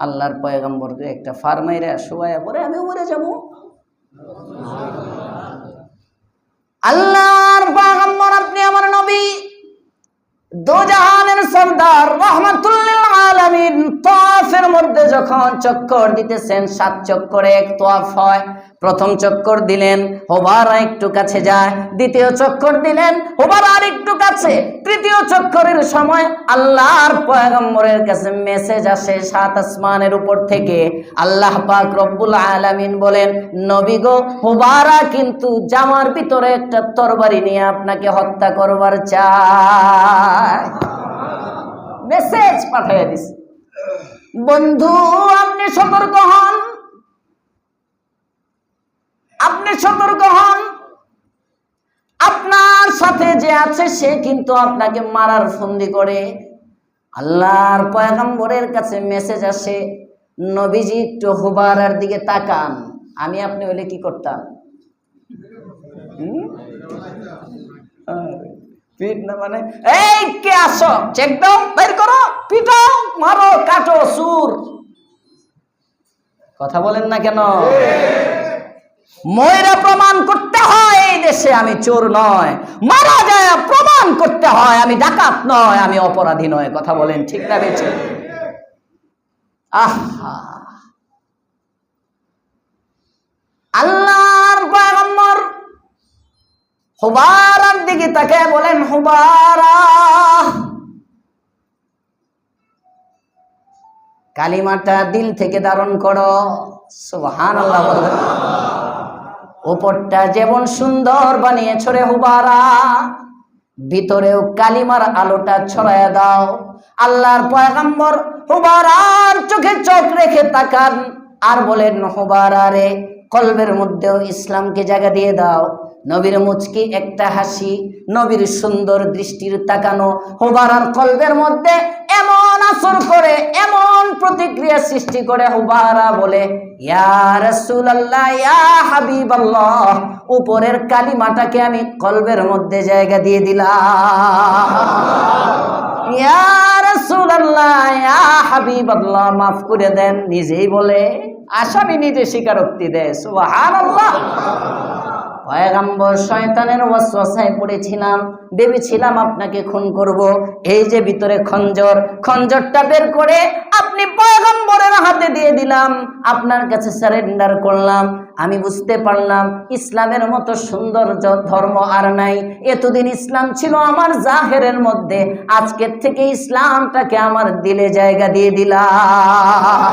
আল্লাহর পয়গম্বরকে একটা ফারমাইরা শোয়া পরে আমি মরে যাব। আল্লাহর পয়গম্বর আপনি আমার নবী, দোজাহানের সরদার রাহমাতুল লিল আলামিন, তাওয়াফের মধ্যে যখন চক্কর দিতেছেন 7 চক্করে এক তাওয়াফ হয়। প্রথম চক্কর দিলেন, হুবারা একটু কাছে যায়, দ্বিতীয় চক্কর দিলেন, হুবারা আর একটু কাছে, তৃতীয় চক্করের সময় আল্লাহর পয়গম্বরের কাছে মেসেজ আসে 7 আসমানের উপর থেকে। আল্লাহ পাক রব্বুল আলামিন বলেন, নবী গো, হুবারা কিন্তু জামার ভিতরে একটা তরবারি নিয়ে আপনাকে হত্যা করবার চায়। মেসেজ পাঠিয়ে দিছে। বন্ধু আপনি সতর্ক হন, আপনি সতর্ক হন। আপনার সাথে যে আছে সে কিন্তু আপনাকে মারার ফন্দি করে। আল্লাহর পয়গম্বরের কাছে মেসেজ আসে, নবীজি একটু হুবারার দিকে তাকান। আমি আপনি হলে কি করতাম? পিট না মানে এই কে আসো, চেক দাও, বের করো, পিটো, মারো, কাটো, সুর। কথা বলেন না কেন? ময়রা প্রমাণ করতে হয় এই দেশে আমি চোর নয়, মারা যায় প্রমাণ করতে হয় আমি ডাকাত নয়, আমি অপরাধী নয়। কথা বলেন ঠিক না বেঁচে? আহা, আল্লাহর পয়গম্বর হুবারার দিকে তাকায় বলেন, হুবারা কালিমাটা দিল থেকে ধারণ করো। সুবহানাল্লাহ। উপরটা যেমন সুন্দর বানিয়েছ রে হুবারা, ভিতরেও কালিমার আলোটা ছড়ায়া দাও। আল্লাহর পয়গম্বর হুবারার চোখে চোখ রেখে তাকান আর বলেন, হুবারা রে, কলবের মধ্যেও ইসলামকে জায়গা দিয়ে দাও। নবীর মুচকি একটা হাসি, নবীর সুন্দর দৃষ্টির তাকানো হুবারার কলবের মধ্যে এমন আসর করে, এমন প্রতিক্রিয়া সৃষ্টি করে, হুবারা বলে, ইয়া রাসূলুল্লাহ, ইয়া হাবিবাল্লাহ, উপরের কালিমাটাকে আমি কলবের মধ্যে জায়গা দিয়ে দিলাম। ইয়া রাসূলুল্লাহ, ইয়া হাবিবাল্লাহ, মাফ করে দেন। নিজেই বলে, আসামি নিজে স্বীকারোক্তি দেয়। সুবহানাল্লাহ। পয়গম্বর শয়তানের ওয়াসওয়াসায় পড়েছিলাম, ভেবেছিলাম আপনাকে খুন করব। এই যে ভিতরে খঞ্জর, খঞ্জরটা বের করে আপনি পয়গম্বরের হাতে দিয়ে দিলাম, আপনার কাছে সারেন্ডার করলাম। আমি বুঝতে পারলাম ইসলামের মতো সুন্দর ধর্ম আর নাই। এতদিন ইসলাম ছিল আমার জাহেরের মধ্যে, আজকের থেকে ইসলামটাকে আমার দিলে জায়গা দিয়ে দিলাম।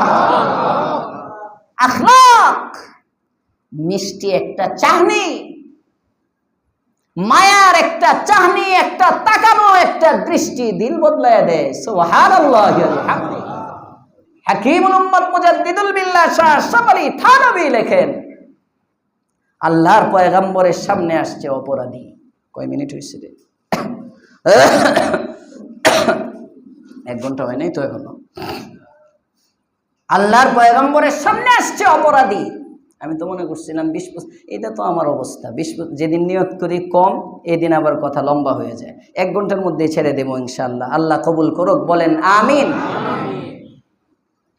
আখলাক, মিষ্টি একটা চাহনি, মায়ার একটা চাহনি, একটা তাকানো, একটা দৃষ্টি দিল বদলায় দেয়। সুবহানাল্লাহ। হাকিমুল উম্মত মুজাদ্দিদুল বিল্লাহ শাহ সাবরি থানবী লেখেন, আল্লাহর পয়গম্বরের সামনে আসছে অপরাধী। কয় মিনিট হয়েছে রে? 1 ঘন্টা হয় নাই তো এখনো। আল্লাহর পয়গম্বরের সামনে আসছে অপরাধী। আমি তো মনে করছিলাম 20, এটা তো আমার অবস্থা। 20 যেদিন নিয়ত করি কম, এদিন আবার কথা লম্বা হয়ে যায়। 1 ঘন্টার মধ্যে ছেড়ে দেবো ইনশাআল্লাহ। আল্লাহ কবুল করুক, বলেন আমিন।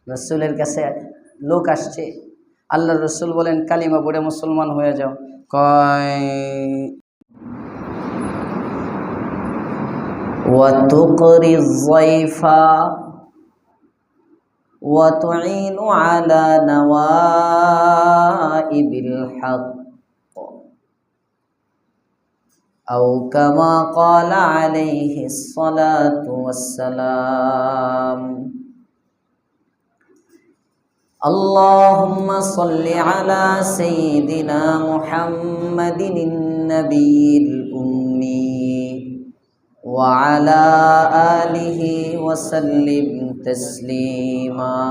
রসুলের কাছে লোক আসছে, আল্লাহ রসুল বলেন, কালিমা পড়ে মুসলমান হয়ে যাও। কয় ওয়া তুকরিজ যায়ফা وتعين على نوائب الحق أو كما قال عليه الصلاة والسلام اللهم صل على سيدنا محمد النبي الأمي وعلى آله وسلم تسليما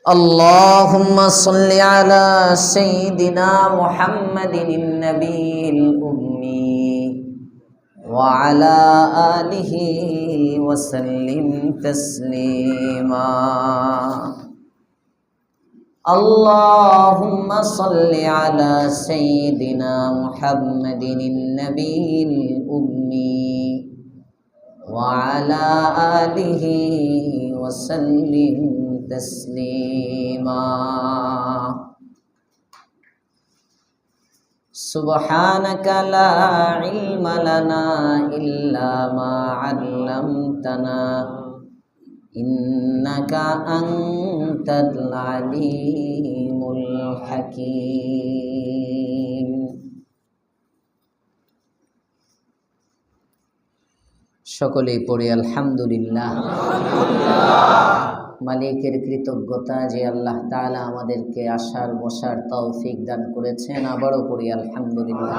اللهم صل على سيدنا محمد النبي الأمي وعلى آله وسلم تسليما اللهم صل على سيدنا محمد النبي الأمي وعلى آله وسلم تسليما سبحانك لا علم لنا إلا ما علمتنا إنك أنت العليم الحكيم সকলেই পড়ি আলহামদুলিল্লাহ। মালিকের কৃতজ্ঞতা যে আল্লাহ তাআলা আমাদেরকে আসার বসার তৌফিক দান করেছেন, আবারও পড়ি আলহামদুলিল্লাহ।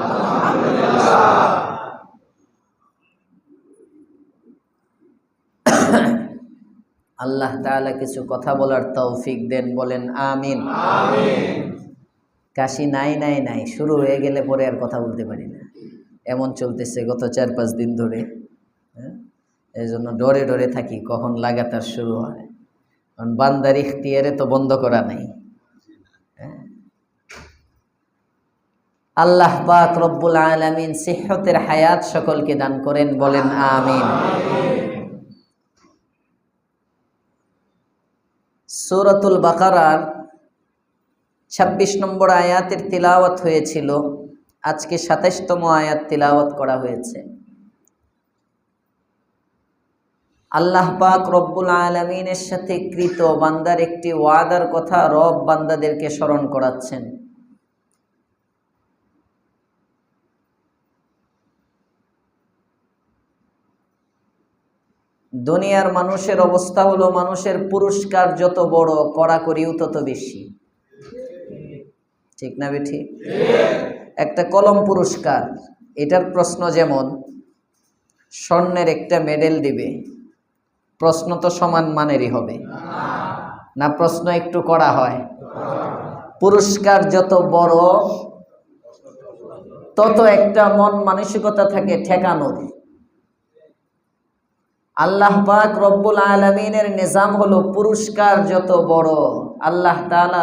আল্লাহ তাআলা কিছু কথা বলার তৌফিক দেন, বলেন আমিন। কাশি নাই নাই নাই শুরু হয়ে গেলে পরে আর কথা বলতে পারি না, এমন চলতেছে গত 4-5 দিন ধরে। এই জন্য ডরে ডরে থাকি কখন লাগাতার শুরু হয়, কারণ বান্দার ইখতিয়ারে তো বন্ধ করা নাই। আল্লাহ পাক রব্বুল আলামিন সিহতের হায়াত সকলকে দান করেন, বলেন আমিন। সূরাতুল বাকারার 26 নম্বর আয়াতের তিলাওয়াত হয়েছিল, আজকে 27তম আয়াত তিলাওয়াত করা হয়েছে। আল্লাহ পাক রব্বুল আলামিনের সাথে কৃত বান্দার একটি ওয়াদার কথা রব বান্দাদেরকে স্মরণ করাচ্ছেন। দুনিয়ার মানুষের অবস্থা হলো, মানুষের পুরস্কার যত বড় কড়াকড়িও তত বেশি, ঠিক না বেঠি? একটা কলম পুরস্কার, এটার প্রশ্ন যেমন স্বর্ণের একটা মেডেল দিবে, প্রশ্ন তো সমান মানেরই হবে না, প্রশ্ন একটু করা হয়। পুরস্কার যত বড় তত একটা মন মানসিকতা থাকে ঠেকানোর। আল্লাহ পাক রব্বুল আলামিনের নিজাম হলো পুরস্কার যত বড় আল্লাহ তাআলা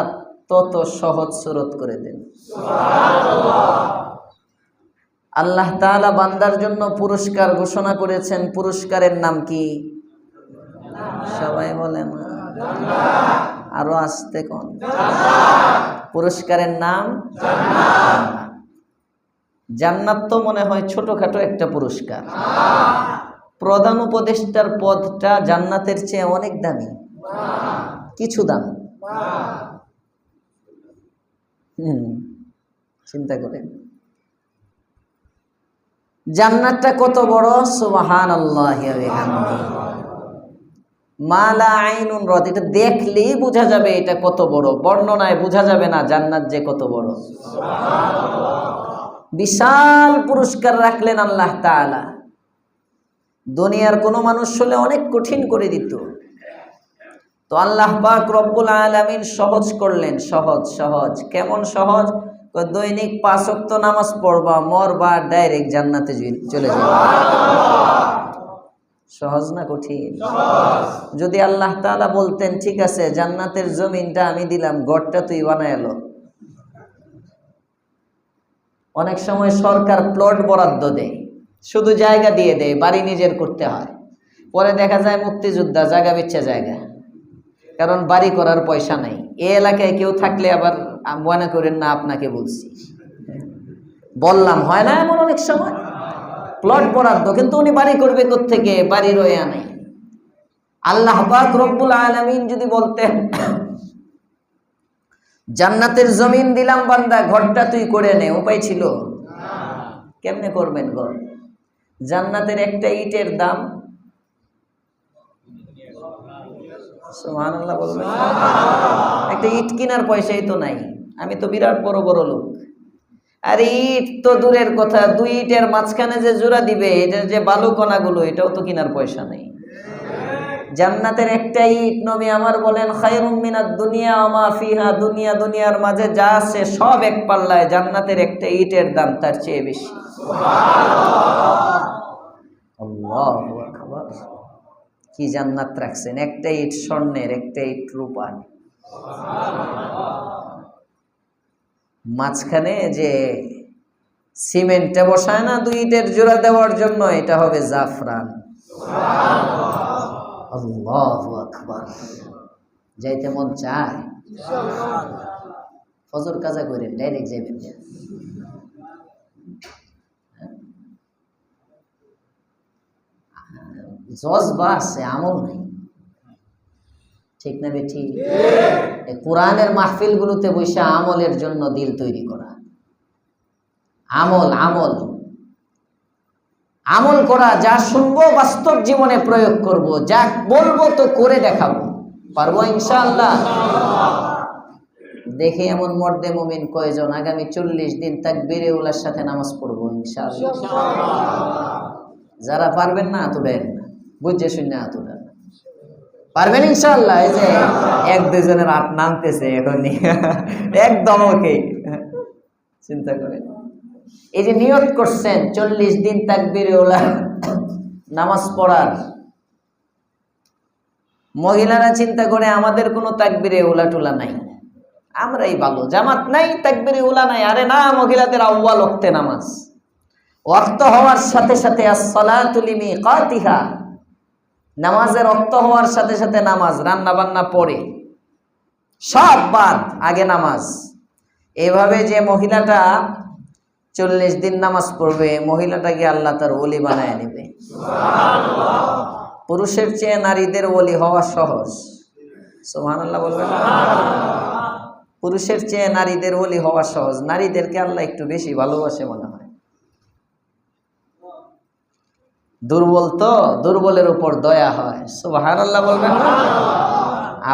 তত সহজ সুরত করে দেন। আল্লাহ তাআলা বান্দার জন্য পুরস্কার ঘোষণা করেছেন, পুরস্কারের নাম কি? সবাই বলেন আরো আস্তে কোন? পুরস্কারের নাম জান্নাত। তো মনে হয় ছোটখাটো একটা পুরস্কার, প্রধান উপদেষ্টার পদটা জান্নাতের চেয়ে অনেক দামি, কিছু দাম। চিন্তা করেন জান্নাতটা কত বড়। সুবহানাল্লাহি ওয়া বিহামদিহি মা লা আইনুন রাত, এটা দেখলেই বোঝা যাবে এটা কত বড়, বর্ণনায় বোঝা যাবে না জান্নাত যে কত বড়। বিশাল পুরস্কার রাখলেন আল্লাহ তাআলা। দুনিয়ার কোনো মানুষ হলে অনেক কঠিন করে দিত, তো আল্লাহ পাক রব্বুল আলামিন সহজ করলেন। সহজ সহজ কেমন সহজ? দৈনিক 5 ওয়াক্ত নামাজ পড়বা, মরবা, ডাইরেক্ট জান্নাতে চলে যাবে। সহজ না কঠিন? যদি আল্লাহ তাআলা বলতেন ঠিক আছে জান্নাতের জমিনটা আমি দিলাম, ঘরটা তুই বানায় এলো। অনেক সময় সরকার প্লট বরাদ্দ দেয়, শুধু জায়গা দিয়ে দেয়, বাড়ি নিজের করতে হয়। পরে দেখা যায় মুক্তিযোদ্ধা জায়গা বেচে জায়গা, কারণ বাড়ি করার পয়সা নাই। এই এলাকায় কেউ থাকলে আবার মনে করেন না আপনাকে বলছি, বললাম হয় না এমন অনেক সময় প্লট বরাদ্দ, কিন্তু উনি বাড়ি করবে কোত্থেকে? বাড়ি রয়ে নাই। আল্লাহ পাক রব্বুল আলামিন যদি বলতেন জান্নাতের জমিন দিলাম বান্দা, ঘরটা তুই করে নে, উপায় ছিল? কেমনে করবেন ঘর? জান্নাতের একটা ইটের দাম, সুবহানাল্লাহ বলবেন, একটা ইট কেনার পয়সাই তো নাই। আমি তো বিরাট বড় বড় লোক, আর ইট তো দূরের কথা, 2 ইটের মাঝখানে যে জোড়া দিবে, এটার যে বালু কণাগুলো, এটাও তো কেনার পয়সা নেই। জান্নাতের একটা ইট নবী আমার বলেন খায়রুম মিনাদ দুনিয়া ওয়া মা ফিহা, দুনিয়ার মাঝে যা আছে সব এক পাল্লায়, জান্নাতের একটা ইটের দাম তার চেয়ে বেশি। সুবহানাল্লাহ, আল্লাহু আকবার। কি জান্নাত রাখছেন! একটা ইট স্বর্ণের, একটা ইট রূপার। মাঝখানে যে সিমেন্টটা বসায় না 2 ইটের জোড়া দেওয়ার জন্য, এটা হবে জাফরান। আল্লাহু আকবার। যাইতে মন চায়? ফজর কাজা করেন, ডাইরেক্ট যাইবেন। জজবা আছে, আমল নাই। ঠিক না বেঠি? কোরআনের মাহফিল গুলোতে বসে আমলের জন্য দিল তৈরি করা, আমল আমল আমল করা, যা শুনবো বাস্তব জীবনে প্রয়োগ করব, যা বলবো তো করে দেখাবো। পারবো ইনশাআল্লাহ? দেখে এমন মর্দে মুমিন কয়জন আগামী 40 দিন তাকবীরে উলার সাথে নামাজ পড়বো ইনশাআল্লাহ। যারা পারবেন না তুলেন, বুঝে শুনে তুলেন। পারবেন ইনশাআল্লাহ? এই যে 1-2 জনের হাত নামতেছে এখনই, একদম ওকে। চিন্তা করেন, এই যে নিয়ত করছেন 40 দিন তাকবীরে উলা নামাজ পড়ার, মহিলারা চিন্তা করে আমাদের কোনো তাকবীরে উলা টুলা নাই, আমরাই ভালো, জামাত নাই, তাকবীরে উলা নাই। আরে না, মহিলাদের আউয়াল ওয়াক্তে নামাজ, ওয়াক্ত হওয়ার সাথে সাথে as-সালাতু লিমিকাতিহা, নামাজের ওয়াক্ত হওয়ার সাথে সাথে নামাজ, রান্না বান্না পড়ে সব বাদ, আগে নামাজ। এভাবে যে মহিলাটা 40 দিন নামাজ পড়বে, মহিলাটাকে আল্লাহ তার ওলি বানায় নেবে। পুরুষের চেয়ে নারীদের ওলি হওয়া সহজ। সুবহানাল্লাহ বলবেন? পুরুষের চেয়ে নারীদের ওলি হওয়া সহজ। নারীদেরকে আল্লাহ একটু বেশি ভালোবাসে মনে হয়। দুর্বল তো, দুর্বলের উপর দয়া হয়। সুবহানাল্লাহ বলবেন না?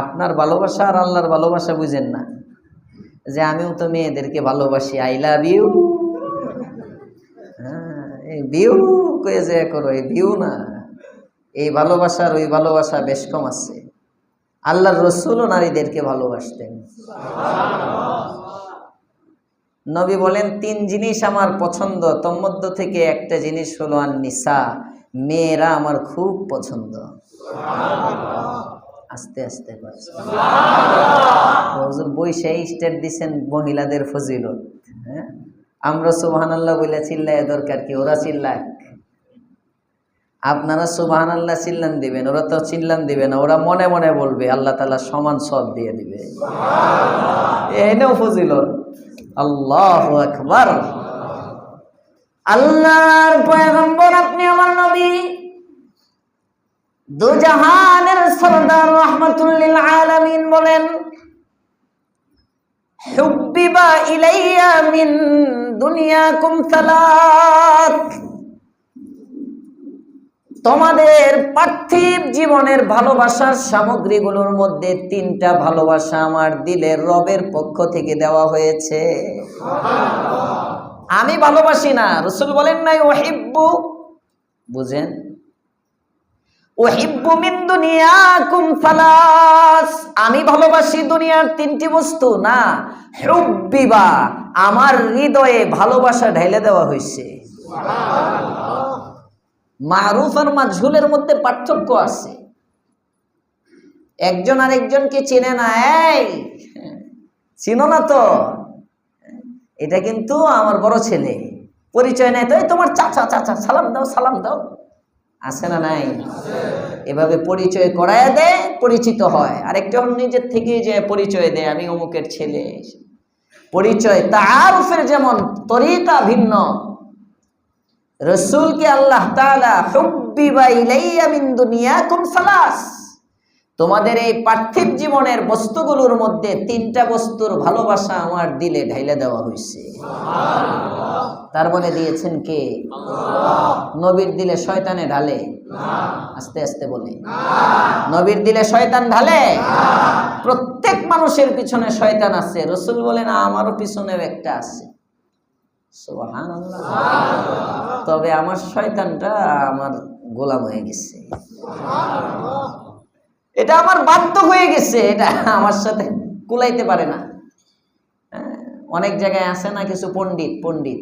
আপনার ভালোবাসা আর আল্লাহর ভালোবাসা বুঝেন না, যে আমিও তো মেয়েদেরকে ভালোবাসি, আই লাভ ইউ। এই বিউ কয়ে যে করো, এই বিউ না, এই ভালোবাসার ওই ভালোবাসা বেশ কম আছে। আল্লাহর রাসূলও নারীদেরকে ভালোবাসতেন। নবী বলেন 3 জিনিস আমার পছন্দ, তন্মধ্য থেকে একটা জিনিস হলো আন-নিসা, মেয়েরা আমার খুব পছন্দ। আস্তে আস্তে হুজুর বৈশাই স্টেট দিছেন মহিলাদের ফজিলত। হ্যাঁ, আমরা সুবহানাল্লাহ বলে চিল্লায় দরকার কি? ওরা চিল্লাক, আপনারা সুবহানাল্লাহ চিল্লান দিবেন, ওরা তো চিল্লান দিবে না, ওরা মনে মনে বলবে, আল্লাহ তাআলা সমান সব দিয়ে দিবে। এই নাও ফজিলত। আল্লাহু আকবার। আল্লাহর পয়গম্বর আপনি আমার নবী, দুজাহানের সরদার রাহমাতুল লিল আলামিন বলেন, হুব্বিবা ইলাইয়া মিন দুনিয়াকুম সালাত, তোমাদের পার্থিব জীবনের ভালোবাসার সামগ্রীগুলোর মধ্যে 3টা ভালোবাসা আমার দিলের রবের পক্ষ থেকে দেওয়া হয়েছে। আমি ভালোবাসি না, রাসূল বলেন নাই উহিব্বু, বুঝেন, উহিব্বু মিন দুনিয়াকুম সালাস, আমি ভালোবাসি দুনিয়ার 3টি বস্তু না, হুব্বিবা, আমার হৃদয়ে ভালোবাসা ঢেলে দেওয়া হয়েছে। মারুফ আর মাজহুলের মধ্যে পার্থক্য আছে। একজন আরেকজনকে চেনে না, এই চিনো না তো, এটা কিন্তু আমার বড় ছেলে, পরিচয় নেই তো, এই তোমার চাচা, চাচা সালাম দাও, সালাম দাও, আছে না নাই? এভাবে পরিচয় করায় দেয়, পরিচিত হয়। আরেকজন নিজের থেকে যে পরিচয় দেয়, আমি অমুকের ছেলে। পরিচয় তাআরুফের যেমন তরিকা ভিন্ন, রাসূলকে আল্লাহ তাআলা হুব্বিবা ইলাইয়া মিন দুনিয়াকুম সালাস, তোমাদের এই পার্থিব জীবনের বস্তুগুলোর মধ্যে 3টা বস্তুর ভালোবাসা আমার দিলে ঢাইলে দেওয়া হয়েছে। তার মানে দিয়েছেন কে? আল্লাহ। নবীর দিলে শয়তানে ঢালে না, আস্তে আস্তে বলে, নবীর দিলে শয়তান ঢালে না। প্রত্যেক মানুষের পিছনে শয়তান আছে, রাসূল বলেন আমারও পিছনেও একটা আছে। সুবহানাল্লাহ। তবে আমার শয়তানটা আমার গোলাম হয়ে গেছে, এটা আমার বাধ্য হয়ে গেছে, এটা আমার সাথে কুলাইতে পারে না। অনেক জায়গায় আছে না কিছু পণ্ডিত,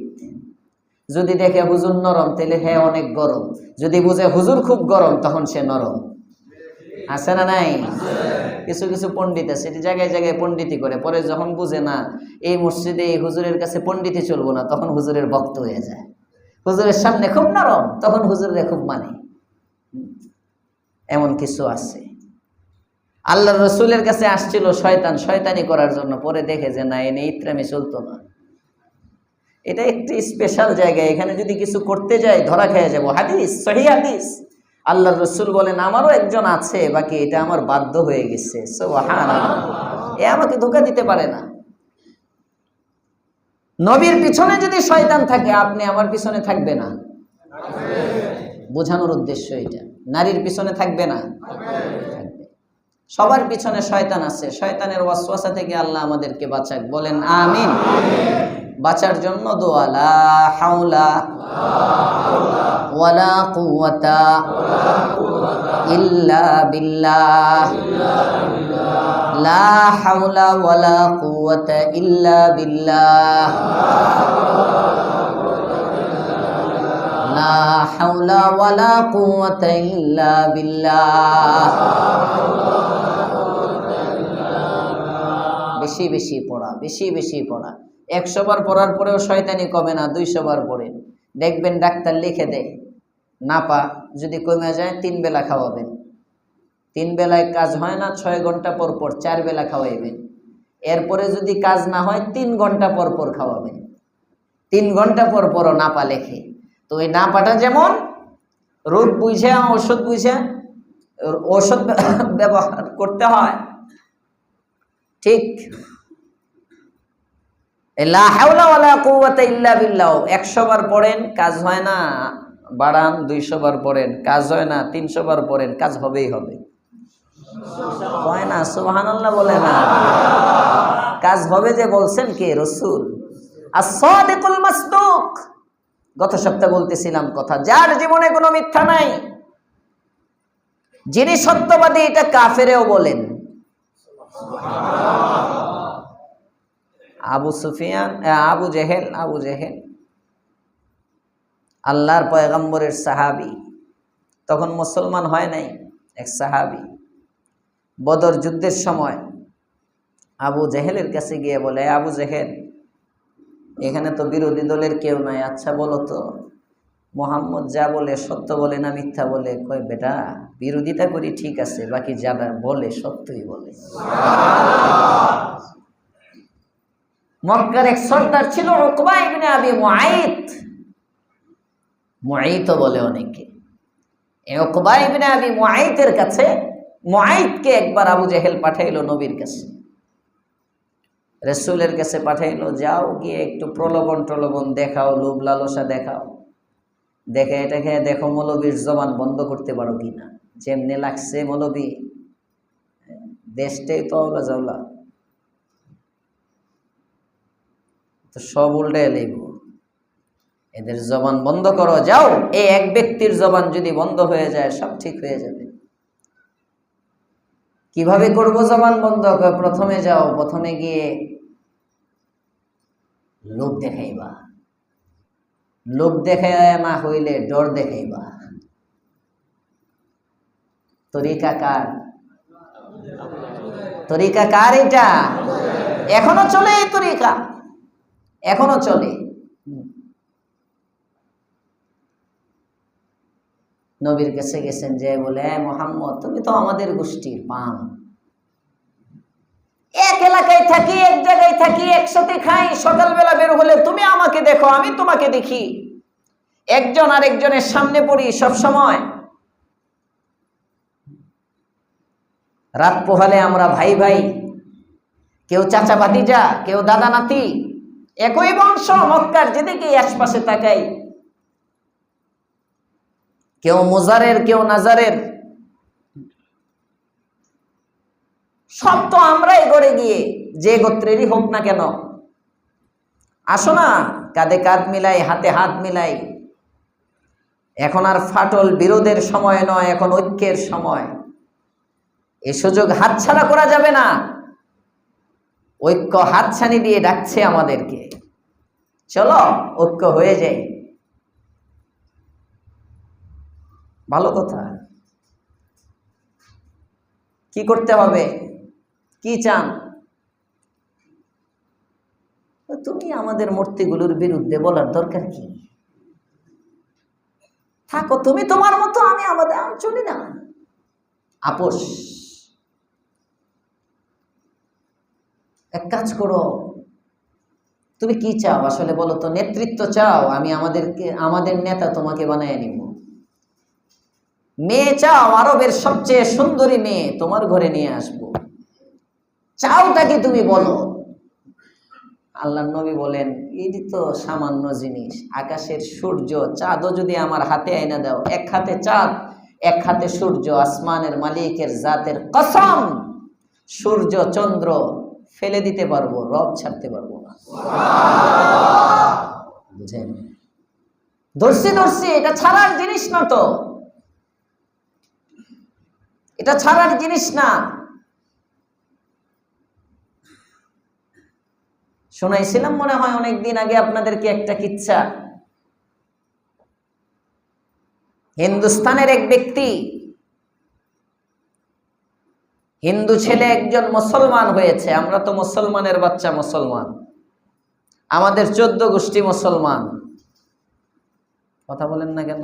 যদি দেখে হুজুর নরম তাহলে হ্যাঁ অনেক গরম, যদি বুঝে হুজুর খুব গরম তখন সে নরম, আছে না নাই? কিছু কিছু পণ্ডিত আছে, জায়গায় জায়গায় পণ্ডিতি করে, পরে যখন বুঝে না এই মসজিদে এই হুজুরের কাছে পণ্ডিতি চলবো না, তখন হুজুরের ভক্ত হয়ে যায়। হুজুরের সামনে খুব নরম, তখন হুজুরের খুব মানে। এমন কিছু আছে। আল্লাহর রসুলের কাছে আসছিল শয়তান শয়তানি করার জন্য, পরে দেখে যে না, এনে ইত্রামি চলতো না, এটা একটি স্পেশাল জায়গা, এখানে যদি কিছু করতে যাই ধরা খেয়ে যাব। হাদিস, সহিহ হাদিস, আল্লাহর রসুল বলেন আমারও একজন আছে, বাকি এটা আমার বাধ্য হয়ে গেছে। সুবহানাল্লাহ, এ আমাকে ধোঁকা দিতে পারে না। নবীর পিছনে যদি শয়তান থাকে, আপনি আমার পিছনে থাকবে না, বোঝানোর উদ্দেশ্য এটা। নারীর পিছনে থাকবে না, থাকবে। সবার পিছনে শয়তান আছে, শয়তানের ওয়াসওয়াসা থেকে আল্লাহ আমাদেরকে বাঁচাক, বলেন আমিন। বাঁচার জন্য দোয়া, লা হাওলা ওয়ালা কুওয়াতা ইল্লা বিল্লাহ, লা হাওলা ওয়ালা কুওয়াতা ইল্লা বিল্লাহ, লা হাওলা ওয়ালা কুওয়াতা ইল্লা বিল্লাহ। বেশি বেশি পড়া, বেশি বেশি পড়া। 100 বার পড়ার পরেও শয়তানি কমে না, 200 বার পড়েন, দেখবেন ডাক্তার লিখে দেয় নাপা যদি কমে যায় 3 বেলা খাওয়াবেন। 3 বেলায় কাজ হয় না, 6 ঘন্টা পর পর 4 বেলা খাওয়াইবেন। এরপরে যদি কাজ না হয় 3 ঘন্টা পর পর খাওয়াবেন। 3 ঘন্টা পর পরও নাপা লেখে। তো এই নাপাটা যেমন রোগ বুঝে ওষুধ বুঝে ওষুধ ব্যবহার করতে হয়, ঠিক লা হাওলা ওয়ালা কুওয়াতা ইল্লা বিল্লাহ 100 বার পড়েন, কাজ হয় না বাড়ান, 200 বার পড়েন, কাজ হয় না 300 বার পড়েন, কাজ হবেই হবে। হয় না? সুবহানাল্লাহ বলে না, কাজ হবে যে বলছেন কে? রাসূল as-সাদিকুল মাসদুক। গত সপ্তাহে বলতেছিলাম কথা, যার জীবনে কোনো মিথ্যা নাই, যিনি সত্যবাদী, এটা কাফেরেও বলেন। আবু সুফিয়ান, আবু জেহেল আল্লাহর পয়গম্বরের সাহাবী, তখন মুসলমান হয় নাই, এক সাহাবী। বদর যুদ্ধের সময় আবু জেহেলের কাছে গিয়ে বলে, আবু জেহেল, এখানে তো বিরোধী দলের কেউ নাই, আচ্ছা বলো তো মুহাম্মদ যা বলে সত্য বলে না মিথ্যা বলে? কয়, বেটা বিরোধিতা করি ঠিক আছে, বাকি যারা বলে সত্যই বলে। মক্কার এক সর্দার ছিল উকবা ইবনে আবি মুআইত, মুআইত বলে অনেকে। এই উকবা ইবনে আবি মুআইতের কাছে, মুআইতকে একবার আবু জেহেল পাঠাইলো নবীর কাছে, রাসূলের কাছে পাঠাইলো, যাও গিয়ে একটু প্রলোভন দেখাও, লোভ লালসা দেখাও, দেখে এটাকে দেখো মৌলবীর জবান বন্ধ করতে পারো কিনা। যেমনে লাগছে মৌলবী, দেশটাই তো জাওলা, তো সব উল্টায় লইব, এদের জবান বন্ধ করো, যাও। এই এক ব্যক্তির জবান যদি বন্ধ হয়ে যায় সব ঠিক হয়ে যাবে। কিভাবে করব জবান বন্ধ? প্রথমে যাও, প্রথমে গিয়ে লোভ দেখাইবা, লোভ দেখাইয়া না হইলে ডর দেখাইবা। তরিকা কার এটা? এখনো চলে এই তরিকা, এখনো চলে। নবীর কাছে গেছেন, যে বলে, মুহাম্মদ তুমি তো আমাদের গোষ্ঠীর পান, এক এলাকায় থাকি, এক জায়গায় থাকি, একসাথে খাই, সকালবেলা বের হলে তুমি আমাকে দেখো, আমি তোমাকে দেখি, একজন আরেকজনের সামনে পড়ি সব সময়, রাত পোহালে আমরা ভাই ভাই, কেউ চাচা ভাতিজা, কেউ দাদা নাতি, একই বংশ। মক্কার যেদিকে আশপাশে তাকাই, কেউ মুজারের, কেউ নাজারের, সব তো আমরাই গড়ে গিয়ে যে গোত্রেরই হোক না কেন, আসো না কাঁধে কাঁধ মিলাই, হাতে হাত মিলাই। এখন আর ফাটল বিরোধের সময় নয়, এখন ঐক্যের সময়। এই সুযোগ হাতছাড়া করা যাবে না। ঐক্য হাতছানি দিয়ে ডাকছে আমাদেরকে, চলো ঐক্য হয়ে যাই। ভালো কথা। কি করতে হবে? কি চান? তুমি আমাদের মূর্তিগুলোর বিরুদ্ধে বলার দরকার কি? থাকো তুমি তোমার মতো, আমি আমাদের, আমি চলি না। আপোষ। এক কাজ করো, তুমি কি চাও আসলে বলো তো? নেতৃত্ব চাও? আমি আমাদের নেতা তোমাকে বানায় নিব। মেয়ে চাও? আরবের সবচেয়ে সুন্দরী মেয়ে তোমার ঘরে নিয়ে আসবো। চাওটা কি তুমি বলো? আল্লাহর নবী বলেন, এই তো সামান্য জিনিস, আকাশের সূর্য চাঁদও যদি আমার হাতে আইনা দাও, এক হাতে চাঁদ এক হাতে সূর্য, আসমানের মালিকের জাতের কসম, সূর্য চন্দ্র ফেলে দিতে পারবো, রব ছাড়তে পারবো না। বুঝেন? ধরছি, এটা ছাড়ার জিনিস না তো, এটা ছাড়ার জিনিস না। শোনাইছিলাম মনে হয় অনেকদিন আগে আপনাদেরকে একটা কিচ্ছা। হিন্দুস্তানের এক ব্যক্তি, হিন্দু ছেলে একজন মুসলমান হয়েছে। আমরা তো মুসলমানের বাচ্চা, মুসলমান, আমাদের 14 গোষ্ঠী মুসলমান। কথা বলেন না কেন?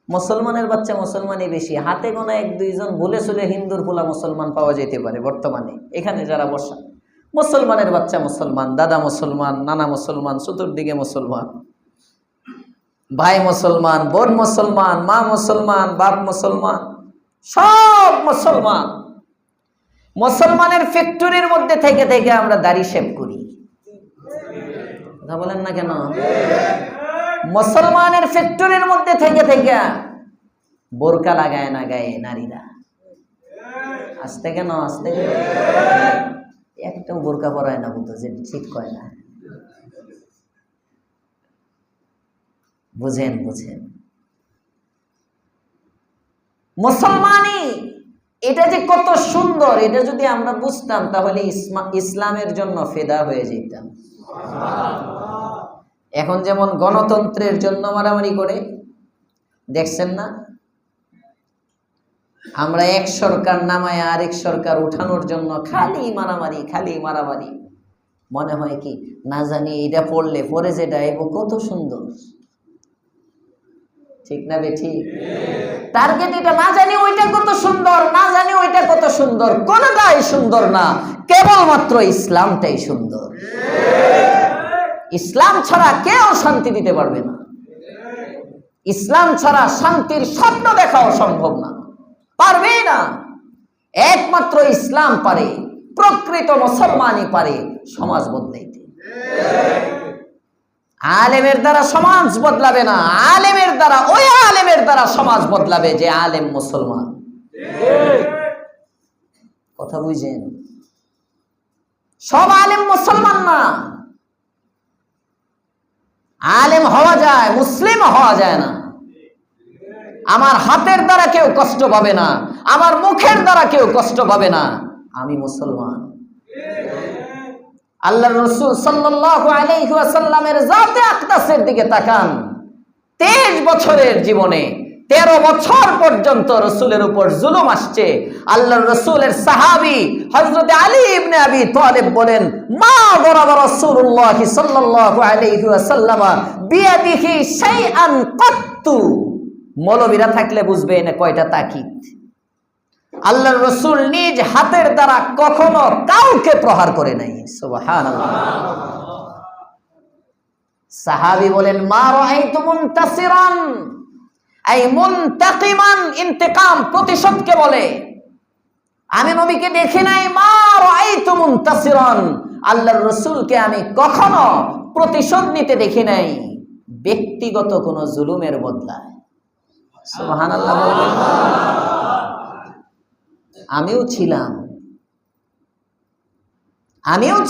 মুসলমানের বাচ্চা মুসলমানই বেশি। হাতে গোনা 1-2 জন ভুলে চলে হিন্দুর পোলা মুসলমান পাওয়া যেতে পারে বর্তমানে এখানে যারা বসা। মুসলমানের বাচ্চা মুসলমান, দাদা মুসলমান, নানা মুসলমান, চতুর্দিকে মুসলমান, ভাই মুসলমান, বোন মুসলমান, মা মুসলমান, বাপ মুসলমান, সব মুসলমান। মুসলমানের ফ্যাক্টরির মধ্যে থেকে থেকে আমরা দাড়ি শেভ করি। কথা বলেন না কেন? মুসলমানের ফ্যাক্টরির মধ্যে থেকে থেকে বোরকা লাগায় না গায়ে নারীরা। আসতে কেন? আসতে কেন? একটাও বোরকা পরায় না, বুঝতো যে ঠিক কয় না। বুঝেন? মুসলমানই এটা যে কত সুন্দর, এটা যদি আমরা বুঝতাম তাহলে ইসলামের জন্য ফেদা হয়ে যেতাম। এখন যেমন গণতন্ত্রের জন্য মারামারি করে, দেখছেন না? আমরা এক সরকার নামায় আরেক সরকার উঠানোর জন্য খালি মারামারি। মনে হয় কি না জানি এটা পড়লে পরে যেটা এবো কত সুন্দর, ঠিক না বেঠিক? টার্গেট এটা, না জানি ওইটা কত সুন্দর, না জানি ওইটা কত সুন্দর। কোনটাই সুন্দর না, কেবলমাত্র ইসলামটাই সুন্দর। ইসলাম ছাড়া কেউ শান্তি দিতে পারবে না। ইসলাম ছাড়া শান্তির স্বপ্ন দেখাও সম্ভব না, পারবে না। একমাত্র ইসলাম পারে, প্রকৃত মুসলমানই পারে সমাজ বদলাইতে। আলেমের দ্বারা সমাজ বদলাবে না, ওই আলেমের দ্বারা সমাজ বদলাবে যে আলেম মুসলমান। কথা বুঝেন? সব আলেম মুসলমান না। আলেম হওয়া যায়, মুসলিম হওয়া যায় না। আমার হাতের দ্বারা কেউ কষ্ট পাবে না, আমার মুখের দ্বারা কেউ কষ্ট পাবে না, আমি মুসলমান। আল্লাহর রাসূল সাল্লাল্লাহু আলাইহি ওয়াসাল্লামের জাতে আকদাসের দিকে তাকান। 23 বছরের জীবনে 13 বছর পর্যন্ত রাসূলের উপর জুলুম আসছে। আল্লাহর রাসূলের সাহাবী হযরত আলী ইবনে আবি তালিব বলেন, মা দরাবা রাসূলুল্লাহ সাল্লাল্লাহু আলাইহি ওয়াসাল্লাম বিয়াদিহি শাইআন কাত্তু। মৌলবীরা থাকলে বুঝবে না কয়টা তাকিদ। আল্লাহর রাসূল নিজ হাতের দ্বারা কখনো কাউকে প্রহার করে নাই। সুবহানাল্লাহ। সাহাবী বলেন, মা রাআইতু মুনতাসিরান আই মুনতাকিমান, ইন্তেকাম প্রতিশোধকে বলে। আমি নবীকে দেখি নাই, মা রাআইতু মুনতাসিরান, আল্লাহর রাসূলকে আমি কখনো প্রতিশোধ নিতে দেখি নাই ব্যক্তিগত কোনো জুলুমের বদলায়। সুবহানাল্লাহ বলবেন। আমিও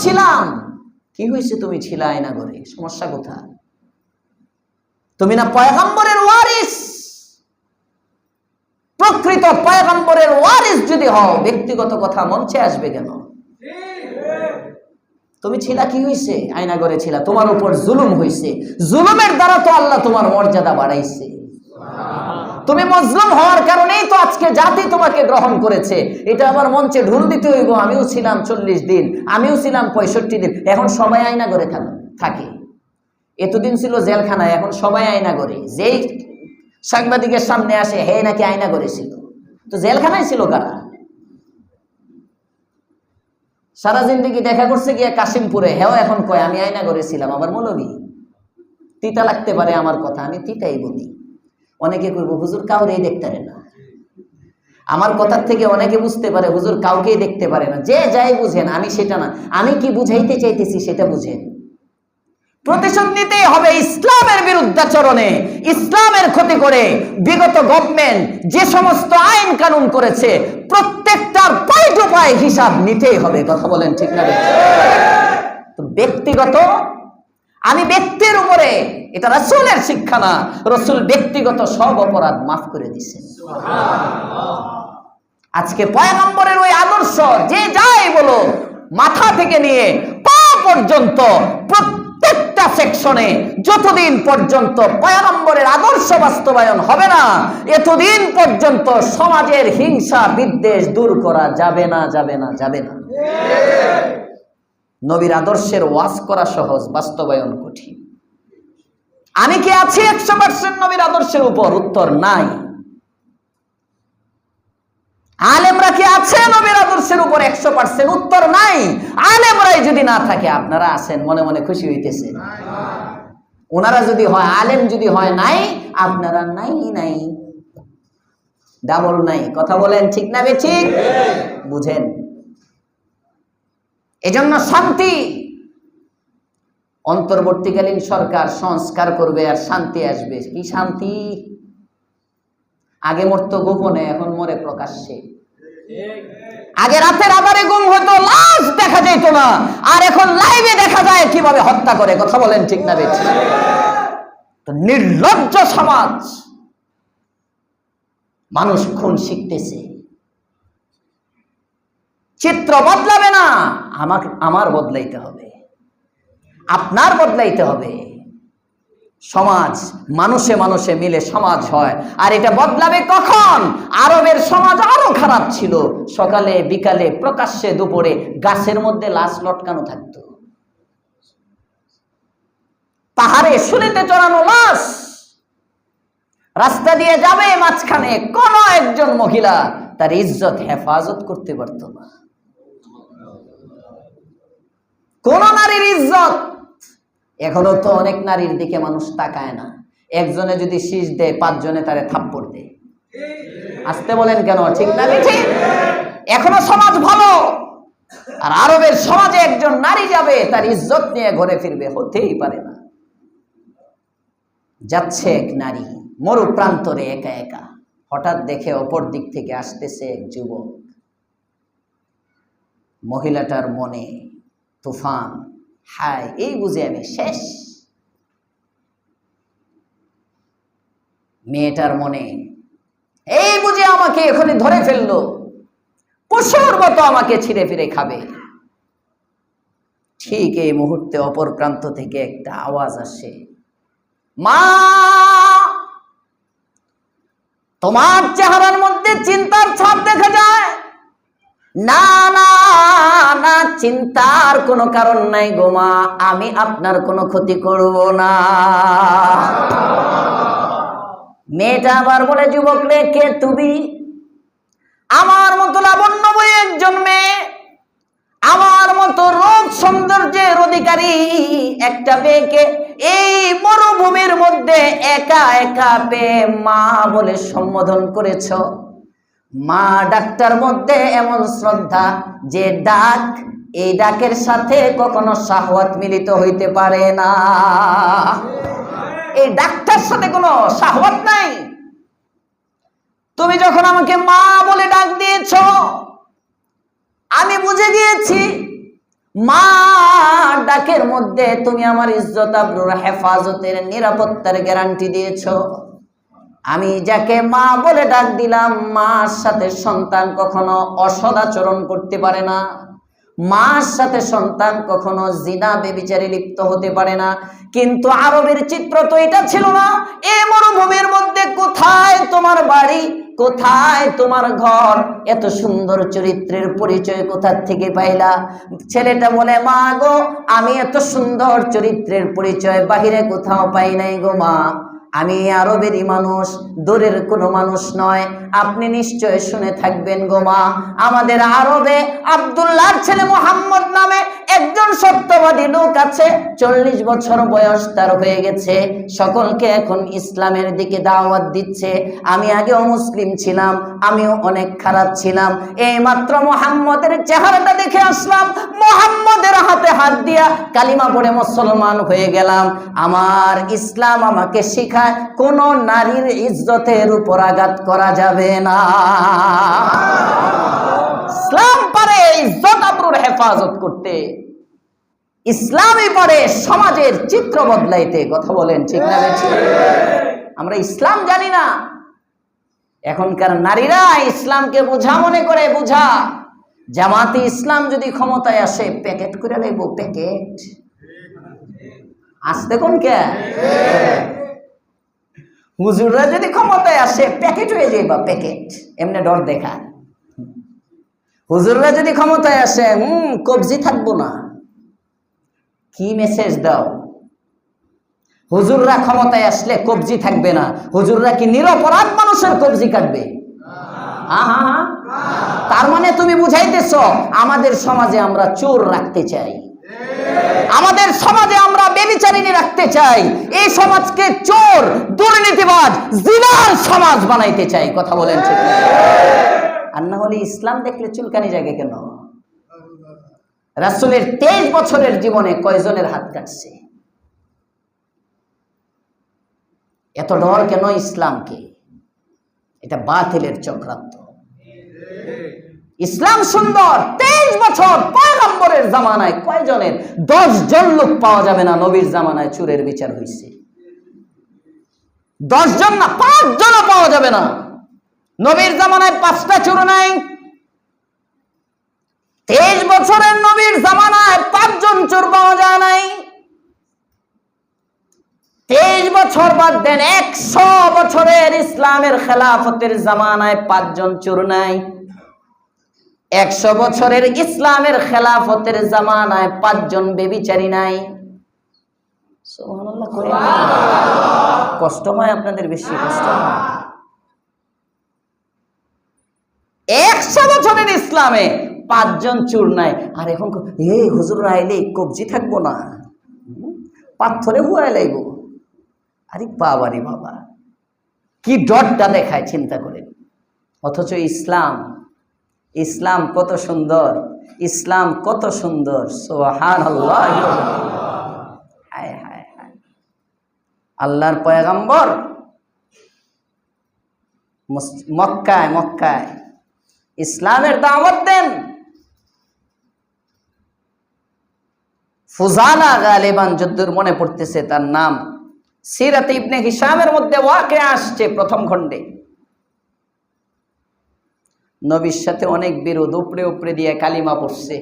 ছিলাম। কি হয়েছে? তুমি ছিলাই না ঘরে, সমস্যা কোথায়? তুমি না পয়গম্বরের ওয়ারিস? প্রকৃত পয়গম্বরের ওয়ারিস যদি হও, ব্যক্তিগত কথা মঞ্চে আসবে কেন? তুমি ছিলা, কি হয়েছে? আয়না ঘরে ছিলা, তোমার উপর জুলুম হয়েছে, জুলুমের দ্বারা তো আল্লাহ তোমার মর্যাদা বাড়াইছে। তুমি মজলুম হওয়ার কারণেই তো আজকে জাতি তোমাকে গ্রহণ করেছে। এটা আবার মঞ্চে ঢুল দিতে হইব, আমিও ছিলাম 40 দিন, আমিও ছিলাম 65 দিন। এখন সবাই আয়না ঘরে থাকে। এতদিন ছিল জেলখানায়, এখন সবাই আয়না ঘরে। যেই সাংবাদিকের সামনে আসে, হে নাকি আয়না ঘরে ছিল। তো জেলখানায় ছিল কারা? সারা জিন্দেগি দেখা করছে গিয়ে কাশিমপুরে, হেও এখন কয় আমি আয়নাগরে ছিলাম, আবার মৌলবী। তিতা লাগতে পারে আমার কথা, আমি তিতাই বলি। অনেকে কইব হুজুর কাউরেই দেখতে পারে না। আমার কথার থেকে অনেকে বুঝতে পারে হুজুর কাউকেই দেখতে পারে না। যে যাই বুঝেন, আমি সেটা না, আমি কি বুঝাইতে চাইতেছি সেটা বুঝেন। প্রতিশোধ নিতেই হবে ইসলামের বিরুদ্ধাচরণে, ইসলামের ক্ষতি করে। বিগত গভর্নমেন্ট যে সমস্ত আইন কানুন করেছে প্রত্যেকটার পয়েন্ট টু পয়েন্ট হিসাব নিতেই হবে। কথা বলেন ঠিক না? তো ব্যক্তিগত, আমি ব্যক্তির উপরে, এটা রাসূলের শিক্ষা না, রাসূল ব্যক্তিগত সব অপরাধ মাফ করে দিয়েছেন। আজকে পয়গম্বরের ওই আদর্শ যে যাই বলো, মাথা থেকে নিয়ে পা পর্যন্ত প্রত্যেকটা সেকশনে যতদিন পর্যন্ত পয়গম্বরের আদর্শ বাস্তবায়ন হবে না, এতদিন পর্যন্ত সমাজের হিংসা বিদ্বেষ দূর করা যাবে না, যাবে না, যাবে না। নবীর আদর্শের ওয়াজ করা সহজ, বাস্তবায়ন কঠিন। আমি কি আছি 100% নবীর আদর্শের উপর? উত্তর নাই। আলেমরা কি আছে নবীর আদর্শের উপর 100%? উত্তর নাই। আলেমরাই যদি না থাকে, আপনারা আছেন মনে মনে খুশি হইতেছে। ওনারা যদি হয়, আলেম যদি হয় নাই, আপনারা নাই, নাই, ডাবল নাই। কথা বলেন ঠিক না বে ঠিক? বুঝেন। এজন্য শান্তি, অন্তর্বর্তীকালীন সরকার সংস্কার করবে আর শান্তি আসবে। কি শান্তি? আগে মরতো গোপনে, এখন মরে প্রকাশ্যে। আগে রাতের আধারে গুম হতো, লাশ দেখা যেত না, আর এখন লাইভে দেখা যায় কিভাবে হত্যা করে। কথা বলেন ঠিক না বেঠিক? তো নির্লজ্জ সমাজ, মানুষ খুন শিখতেছে। চিত্র বদলাবে না, আমার বদলাইতে হবে, আপনার বদলাইতে হবে। সমাজ মানুষে মানুষে মিলে সমাজ হয়। আর এটা বদলাবে কখন? আরবের সমাজ আরো খারাপ ছিল। সকালে বিকালে প্রকাশ্যে দুপুরে গাছের মধ্যে লাশ লটকানো থাকতো, পাহাড়ে শুলিতে চড়ানো লাশ। রাস্তা দিয়ে যাবে, মাঝখানে কোন একজন মহিলা তার ইজ্জত হেফাজত করতে পারত না। কোন নারীর ইজ্জত, এখনো তো অনেক নারীর দিকে মানুষ তাকায় না। একজনে যদি শীষ দেয়, 5 জনে তারে থাপ্পড় দেয়। আসতে বলেন কেন? ঠিক না ঠিক? এখনো সমাজ ভালো। আর আরবের সমাজে একজন নারী যাবে, তার ইজ্জত নিয়ে ঘরে ফিরবে, হতেই পারে না। যাচ্ছে এক নারী মরু প্রান্তরে একা একা, হঠাৎ দেখে অপর দিক থেকে আসতেছে এক যুবক। মহিলাটার মনে তুফান, হায় এই বুঝে আমি শেষ। মেয়েটার মনে এই বুঝে আমাকে এখনই ধরে ফেললো, পশুর মতো আমাকে ছিঁড়ে ফিরে খাবে। ঠিক এই মুহূর্তে অপর প্রান্ত থেকে একটা আওয়াজ আসে, মা, তোমার চেহারার মধ্যে চিন্তার ছাপ দেখা যায়। না না না, চিন্তার কোনো কারণ নাই গো মা, আমি আপনার কোনো ক্ষতি করব না। মেয়েটা আবার বলে, যুবক রে, কে তুমি? আমার মতো লাবণ্যময়ী একজন মেয়ে, আমার মতো রূপ সৌন্দর্যের অধিকারী একটা মেয়েকে এই মরুভূমির মধ্যে একা একা পেয়ে মা বলে সম্বোধন করেছ। মা ডাকটার মধ্যে এমন শ্রদ্ধা যে ডাক, এই ডাকের সাথে কখনো শাহওয়াত মিলিত হইতে পারে না। এই ডাকটার সাথে কোনো শাহওয়াত নাই। তুমি যখন আমাকে মা বলে ডাক দিয়েছ, আমি বুঝে গিয়েছি মা ডাকের মধ্যে তুমি আমার ইজ্জত আবরুর হেফাজতের নিরাপত্তার গ্যারান্টি দিয়েছ। আমি যাকে মা বলে ডাক দিলাম, মার সাথে সন্তান কখনো অসদাচরণ করতে পারে না, মার সাথে সন্তান কখনো জিনা বেবিচারে লিপ্ত হতে পারে না। কিন্তু আরবের চিত্র তো এটা ছিল না। এই মরুভূমির মধ্যে কোথায় তোমার বাড়ি, কোথায় তোমার ঘর, এত সুন্দর চরিত্রের পরিচয় কোথা থেকে পাইলা? ছেলেটা বলে, মা গো, আমি এত সুন্দর চরিত্রের পরিচয় বাহিরে কোথাও পাই নাই গো মা। আমি আরবেরই মানুষ, দূরের কোনো মানুষ নয়। আপনি নিশ্চয় শুনে থাকবেন গো মা, আমাদের আরবে আব্দুল্লাহর ছেলে মুহাম্মদ নামে একজন সত্যবাদী লোক আছে। 40 বছর বয়স তার হয়ে গেছে, সকলকে এখন ইসলামের দিকে দাওয়াত দিচ্ছে। আমি আগেও মুসলিম ছিলাম, আমিও অনেক খারাপ ছিলাম। এই মাত্র মুহাম্মদের চেহারাটা দেখে আসলাম, মুহাম্মদের হাতে হাত দিয়া কালিমা পড়ে মুসলমান হয়ে গেলাম। আমার ইসলাম আমাকে শিখায় কোন নারীর ইজ্জতের উপর আঘাত করা যাবে না। ইসলাম পারে ইজ্জত আবরুর হেফাজত করতে, ইসলামই পারে সমাজের চিত্র বদলাইতে। কথা বলেন ঠিক না বেঠিক? আমরা ইসলাম জানি না। এখনকার নারীরা ইসলামকে বোঝা মনে করে, বোঝা। জামাতে ইসলাম যদি ক্ষমতায় আসে প্যাকেট করে নেব, প্যাকেট আসতে কোন কে? হুজুররা যদি ক্ষমতায় আসে প্যাকেট হয়ে যাইবা, প্যাকেট। এমনি ডর দেখা। হুজুররা যদি ক্ষমতায় আসে কবজি থাকবো না। কি মেসেজ দাও? হুজুররা ক্ষমতায় আসলে কবজি থাকবে না। হুজুররা কি নিরপরাধ মানুষের কবজি কাটবে? তার মানে তুমি বুঝাইতেছ আমাদের সমাজে আমরা চোর রাখতে চাই, আমাদের সমাজে আমরা ব্যভিচারিণী রাখতে চাই, এই সমাজকে চোর, দুর্নীতিবাজ, জিনার সমাজ বানাইতে চাই। কথা বলেন ঠিক না? আর না হলে ইসলাম দেখলে চুলকানি জাগে কেন? রাসূলের 23 বছরের জীবনে কয়জনের হাত কাটছে? এত ডর কেন ইসলামকে? এটা বাতিলের চক্রান্ত। ইসলাম সুন্দর। 23 বছর পয়গম্বরের জামানায় কয়জনের? 10 জন লোক পাওয়া যাবে না নবীর জামানায় চুরের বিচার হয়েছে। 10 জন না, 5 জনও পাওয়া যাবে না। নবীর জামানায় 5টা চোর নাই। 23 বছরের নবীর জামানায় 5 জন চোর পাওয়া যায় নাই। 23 বছর বাদ দেন, 100 বছরের ইসলামের খেলাফতের জামানায় 5 জন চোর নাই। 100 বছরের ইসলামের খেলাফতের জামানায় 5 জন ব্যভিচারী নাই। সুবহানাল্লাহ। কষ্ট হয় আপনাদের? বেশি কষ্ট হয়। 100 বছরের ইসলামে 5 জন চোর নাই। আর এখন হুজুররা আইলে কবজি থাকবো না, পাথরে হুয়াই লাইব। আরে বাবা রে বাবা, কি ডরটা দেখায় চিন্তা করেন। অথচ ইসলাম, ইসলাম কত সুন্দর, ইসলাম কত সুন্দর। সুবহানাল্লাহ। হায় হায় হায়। আল্লাহর পয়গম্বর মক্কায় ইসলামের দাওয়াত দেন। ফুজালা গালিবান যদ্দুর মনে পড়তেছে তার নাম, সিরাত ইবনে হিশামের মধ্যে ওয়াকিয়া আসছে প্রথম খণ্ডে। নবীর সাথে অনেক বিরোধ, উপরে উপরে দিয়ে কালিমা পড়ছে,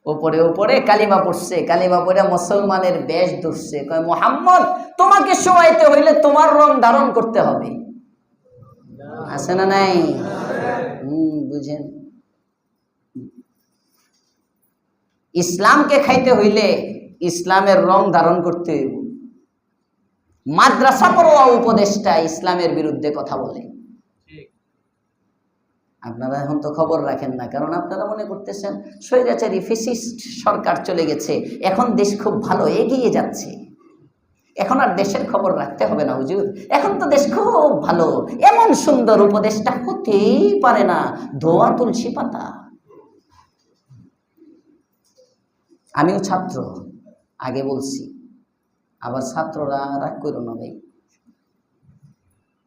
উপরে উপরে কালিমা পড়ছে। কালিমা পড়ে মুসলমানের বেশ ধরছে। কয় মুহাম্মদ, তোমাকে শোয়াইতে হইলে তোমার রং ধারণ করতে হবে। আছে না নাই? বুঝেন, ইসলামকে খাইতে হইলে ইসলামের রং ধারণ করতে হইব। মাদ্রাসা পড়ুয়া উপদেষ্টা ইসলামের বিরুদ্ধে কথা বলে। আপনারা এখন তো খবর রাখেন না, কারণ আপনারা মনে করতেছেন স্বৈরাচারী ফ্যাসিস্ট সরকার চলে গেছে, এখন দেশ খুব ভালো এগিয়ে যাচ্ছে, এখন আর দেশের খবর রাখতে হবে না হুজুর, এখন তো দেশ খুব ভালো। এমন সুন্দর উপদেশটা হতেই পারে না, ধোয়া তুলসী পাতা। আমিও ছাত্র, আগে বলছি, আবার ছাত্ররা রাগ করো না ভাই।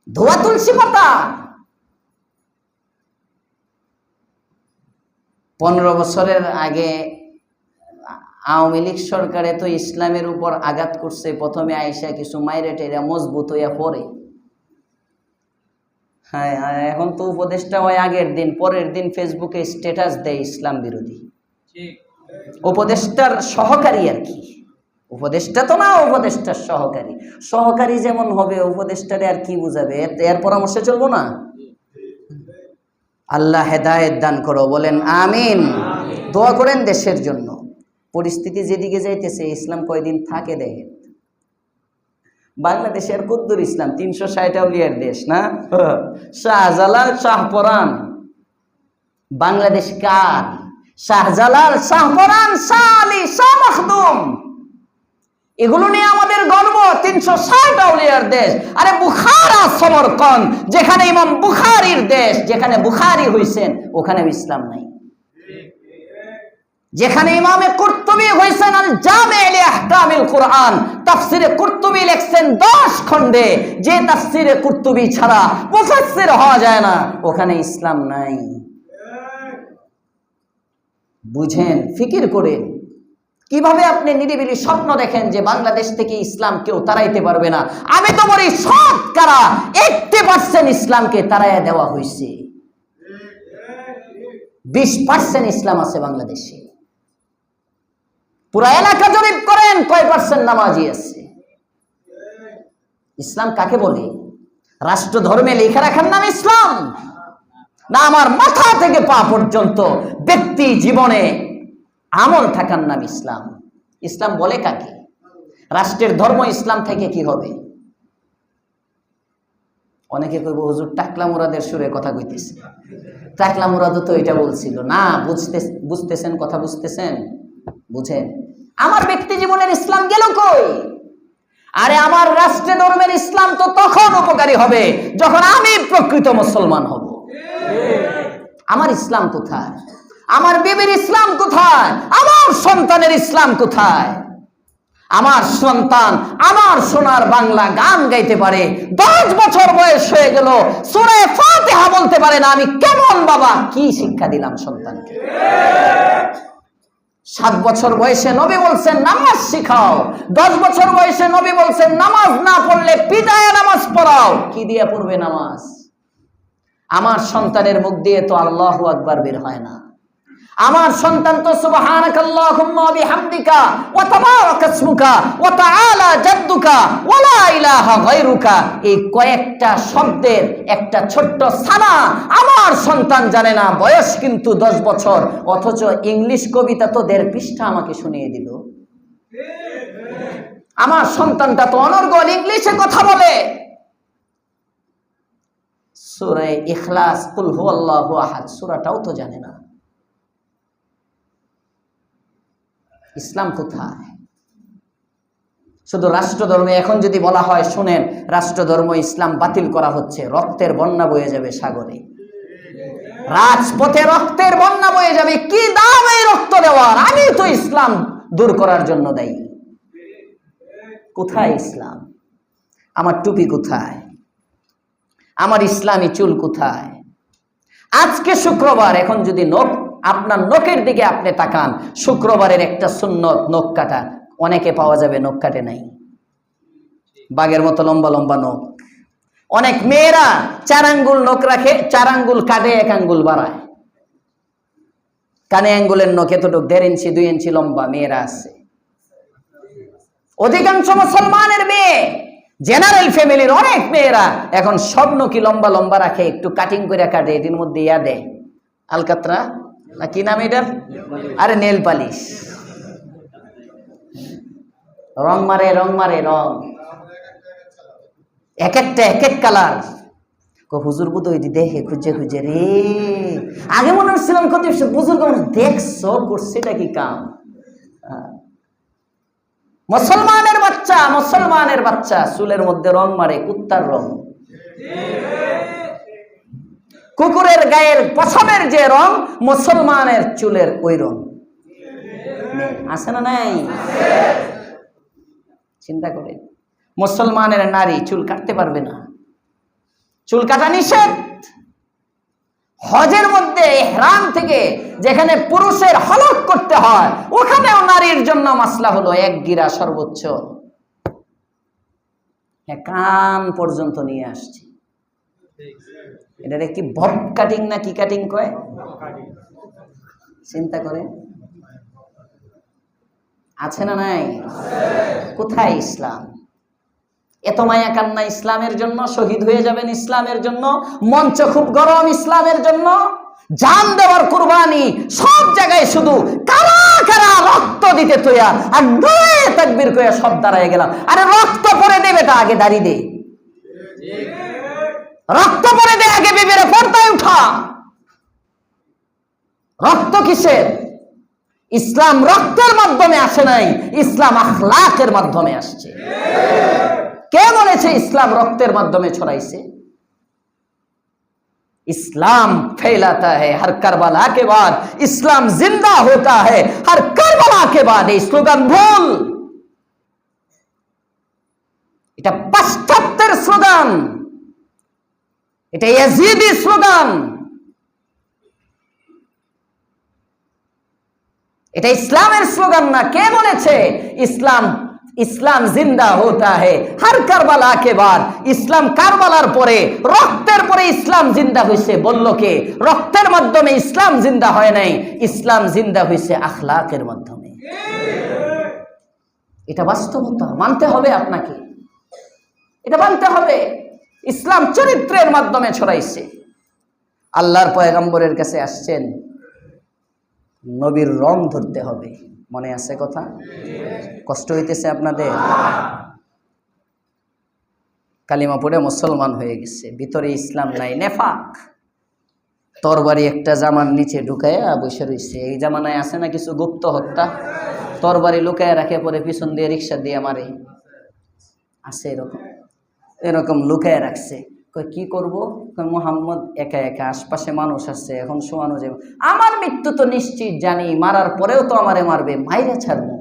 ধোয়া তুলসী পাতা। 15 বছরের আগে আওয়ামী লীগ সরকারে তো ইসলামের উপর আঘাত করছে। প্রথমে আইসা কিছু মাইরে টেরা মজবুত হইয়া পড়ে। হ্যাঁ, এখন তো উপদেশটা হয় আগের দিন, পরের দিন ফেসবুকে স্ট্যাটাস দেয় ইসলাম বিরোধী। উপদেষ্টার সহকারী আর কি, উপদেষ্টা তো না, উপদেষ্টার সহকারী। সহকারী যেমন হবে উপদেষ্টারে আর কি বুঝাবে? এর পরামর্শে চলবো না? আল্লাহ হেদায়েত দান করো, বলেন আমিন। দোয়া করেন দেশের জন্য। পরিস্থিতি যেদিকে যাইতেছে, ইসলাম কয়দিন থাকে দেখেন। বাংলাদেশের কুদ্দুর ইসলাম 360 আউলিয়ার দেশ না? শাহজালাল শাহপরান বাংলাদেশ কার? শাহজালাল শাহপরান শাহ আলী শাহ মখদুম, এগুলো নিয়ে আমাদের গর্ব। 360 আউলিয়ার দেশ। আরে বুখারা সমরকন্দ, যেখানে ইমাম বুখারীর দেশ, যেখানে বুখারী হইছেন ওখানে ইসলাম নাই। যেখানে ইমামে কুরতুবী হইছেন আল জামি' লি আহকামিল কুরআন, তাফসিরে কুরতুবী লিখছেন 10 খণ্ডে, যে তাফসিরে কুরতুবী ছাড়া মুফাসসির হওয়া যায় না, ওখানে ইসলাম নাই। বুঝেন, ফিকির করেন। কিভাবে আপনি নিরিবিলি স্বপ্ন দেখেন যে বাংলাদেশ থেকে ইসলাম কেউ তাড়াইতে পারবে না? আমি তো বলি শতকরা 80% ইসলামকে তাড়াইয়া দেওয়া হয়েছে। 20% ইসলাম আছে বাংলাদেশে। পুরা এলাকা জরিপ করেন, কয় পার্সেন্ট নামাজি আছে? ইসলাম কাকে বলে? রাষ্ট্র ধর্মে লেখা রাখার নাম ইসলাম না? আমার মাথা থেকে পা পর্যন্ত ব্যক্তি জীবনে আমল থাকার নাম ইসলাম। ইসলাম বলে কাকে? রাষ্ট্রের ধর্ম ইসলাম থেকে কি হবে? অনেকে কইব হুজুর টাকলা মুরাদের সুরে কথা কইতেছে। টাকলা মুরাদও তো এটা বলছিল না। বুঝতেছেন কথা? বুঝতেছেন? বুঝেন, আমার ব্যক্তি জীবনের ইসলাম গেল কই? আরে আমার রাষ্ট্রের ধর্মের ইসলাম তো তখন উপকারী হবে যখন আমি প্রকৃত মুসলমান হব। আমার ইসলাম কোথায়? আমার বিবির ইসলাম কোথায়? আমার সন্তানের ইসলাম কোথায়? আমার সন্তান আমার সোনার বাংলা গান গাইতে পারে, 10 বছর বয়স হয়ে গেল, সূরা ফাতিহা বলতে পারে না। আমি কেমন বাবা? কি শিক্ষা দিলাম সন্তানকে? 7 বছর বয়সে নবী বলছেন নামাজ শিখাও, 10 বছর বয়সে নবী বলছেন নামাজ না পড়লে পিটায়া নামাজ পড়াও। কি দিয়ে পড়বে নামাজ? আমার সন্তানের মুখ দিয়ে তো আল্লাহু আকবার বের হয় না। আমার সন্তান তো সুবহানাকাল্লাহুম্মা ওয়া বিহামদিকা ওয়া তাবারাকা ইসমুকা ওয়া তাআলা জাদ্দুকা ওয়া লা ইলাহা গায়রুকা, এই কয়েকটা শব্দের একটা ছোট্ট সানা আমার সন্তান জানে না। বয়স কিন্তু 10 বছর, অথচ ইংলিশ কবিতা তো 1.5 পৃষ্ঠা আমাকে শুনিয়ে দিল। আমার সন্তানটা তো অনর্গল ইংলিশে কথা বলে। সূরা ইখলাস, কুল হুয়াল্লাহু আহাদ সূরাটাও তো জানে না। ইসলাম কোথায়? শুধু রাষ্ট্রধর্মে এখন যদি বলা হয় শুনেন রাষ্ট্রধর্ম ইসলাম বাতিল করা হচ্ছে, রক্তের বন্যা বয়ে যাবে সাগরে, রাজপথে রক্তের বন্যা বয়ে যাবে। কি দাম এই রক্ত দেওয়ার? আমি তো ইসলাম দূর করার জন্য দায়ী। কোথায় ইসলাম? আমার টুপি কোথায়? আমার ইসলামী চুল কোথায়? আজকে শুক্রবার, এখন যদি আপনার নখের দিকে আপনি তাকান, শুক্রবারের একটা সুন্নত নখ কাটা। অনেকে পাওয়া যাবে নখ কাটে নাই, বাঘের মতো লম্বা লম্বা নখ। অনেক মেয়েরা 4 আঙ্গুল নখ রাখে, 4 আঙ্গুল কাটে, 1 আঙ্গুল বাড়ায়। কানে আঙ্গুলের নখ এতটুক 1.5 ইঞ্চি 2 ইঞ্চি লম্বা মেয়েরা আছে। অধিকাংশ মুসলমানের মেয়ে, জেনারেল ফ্যামিলির অনেক মেয়েরা এখন স্বপ্ন কি লম্বা লম্বা রাখে, একটু কাটিং করে কাটে, এটির মধ্যে ইয়া দেয় আলকাতরা না কি নাম এটার? আরে নেল পালিশ। রং মারে রং মারে রং, এক একটা এক এক কালার। হুজুর বুধ দেখে খুঁজে খুঁজে রে, আগে মনে হচ্ছিলাম কত বুজুর্গ দেখছো করছে এটা কি কাম। মুসলমানের বাচ্চা চুলের মধ্যে রং মারে, কুত্তার রং। কুকুরের গায়ের পশমের যে রং, মুসলমানের চুলের ওই রং। আছে না নাই? চিন্তা করে, মুসলমানের নারী চুল কাটতে পারবে না, চুল কাটা নিষেধ। হজের মধ্যে ইহরাম থেকে যেখানে পুরুষের হলক করতে হয়, ওখানেও নারীর জন্য মাসলা হলো 1 গিরা সর্বোচ্চ, কান পর্যন্ত নিয়ে আসছে। এটারে কি বব কাটিং না কি কাটিং কয়? চিন্তা করে, আছে না নাই? কোথায় ইসলাম? এত মায়া কান্না ইসলামের জন্য, শহীদ হয়ে যাবেন ইসলামের জন্য, মঞ্চ খুব গরম ইসলামের জন্য, জান দেওয়ার কুরবানি, সব জায়গায় শুধু কারা কারা রক্ত দিতে তৈয়া আর নয় তাকবীর কইয়া সব দাঁড়ায় গেলাম। আরে রক্ত পরে দেবে তা আগে দাঁড়িয়ে দে, রক্ত পরে দে আগে, বিবিরে পর্দায় উঠা। রক্ত কিসের? ইসলাম রক্তের মাধ্যমে আসে নাই, ইসলাম আখলাকের মাধ্যমে আসছে। কে বলেছে ইসলাম রক্তের মাধ্যমে ছড়াইছে? इस्लाम फैलाता है हर करबला के बाद, इस्लाम जिंदा होता है हर करबला के बाद। এই স্লোগান ভুল, এটা পাশ্চাত্যের স্লোগান, এটা ইয়াজিদি স্লোগান, এটা ইসলামের স্লোগান না। কে বলেছে ইসলাম ইসলাম জিন্দা होता है हर কারবালা के बाद? ইসলাম কারবালার পরে, রক্তের পরে ইসলাম জিন্দা হইছে। বলল কে? রক্তের মাধ্যমে ইসলাম জিন্দা হয় নাই, ইসলাম জিন্দা হইছে আখলাকের মাধ্যমে। এটা বাস্তবতা, মানতে হবে আপনাকে, এটা মানতে হবে। ইসলাম চরিত্রের মাধ্যমে ছড়াইছে। আল্লাহর পয়গম্বরের কাছে আসছেন, নবীর রং ধরতে হবে। মনে আছে কথা? কষ্ট হইতেছে আপনাদের? কালিমা পড়ে মুসলমান হয়ে গেছে, ভিতরে ইসলাম নাই, নেফাক। তরবারি একটা জামার নিচে ঢুকাইয়া বসে রয়েছে। এই জামানায় আছে না কিছু গুপ্ত হত্যা, তরবারি লুকায় রাখে, পরে পিছন দিয়ে রিক্সা দিয়ে মারে, আছে এরকম, এরকম লুকায় রাখছে। কি করব? মুহাম্মদ একা একা, আশপাশে মানুষ আছে, এখন শোয়ানো যাবে। আমার মৃত্যু তো নিশ্চিত জানি, মারার পরেও তো আমারে মারবে, মাইরে ছাড়বো,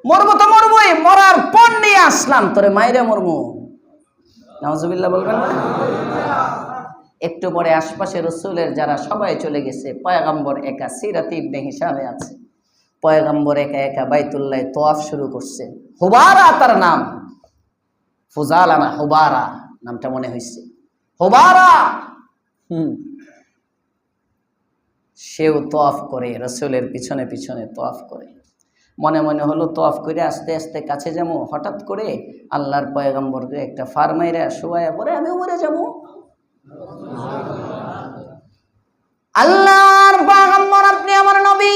মরবো তো মরবোই, মরার পর নিয়ে আসলাম, তোরে মাইরে মরবো। নাউজুবিল্লাহ বলবেন না? একটু পরে আশপাশে রসুলের যারা সবাই চলে গেছে, পয়গম্বর একা। সিরাতে ইবনে হিশামে আছে, পয়গম্বর একা একা বাইতুল্লাহ তওয়াফ শুরু করছে। হুবারা তার নাম, ফুজালা না, হুবারা নামটা মনে হয়েছে, হুবারা। সেও তওয়াফ করে, রসুলের পিছনে পিছনে তওয়াফ করে। মনে মনে হলো তওয়াফ করে আস্তে আস্তে কাছে যাবো, হঠাৎ করে আল্লাহর পয়গম্বরকে একটা ফারমাইরা শোয়ায়া পরে আমি মরে যাবো। আল্লাহর পয়গম্বর, আপনি আমার নবী,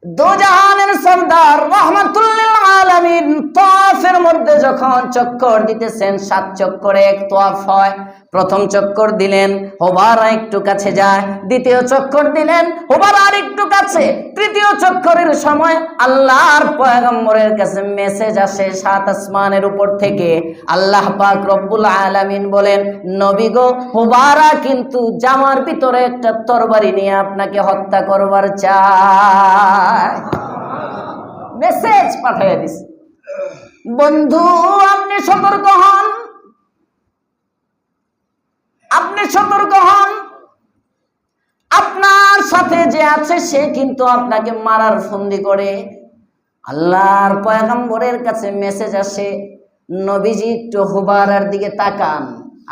দো জাহানের সরদার, রাহমাতুল লিল আলামিন, তওয়াফের মধ্যে যখন চক্কর দিতেছেন, 7 চক্করে এক তওয়াফ হয়। প্রথম চক্কর দিলেন, হুবারা একটু কাছে যায়, দ্বিতীয় চক্কর দিলেন, হুবারা আর একটু কাছে, তৃতীয় চক্করের সময় আল্লাহর পয়গম্বরের কাছে মেসেজ আসে 7 আসমানের উপর থেকে। আল্লাহ পাক রব্বুল আলামিন বলেন, নবী গো, হুবারা কিন্তু জামার ভিতরে একটা তরবারি নিয়ে আপনাকে হত্যা করবার চায়। মেসেজ পাঠিয়ে দিছে। বন্ধু, আপনি সতর্ক হন, আপনি সতর্ক হন। আপনার সাথে যে আছে সে কিন্তু আপনাকে মারার ফন্দি করে। আল্লাহর পয়গম্বরের কাছে মেসেজ আসে, নবীজি একটু হুবারার দিকে তাকান।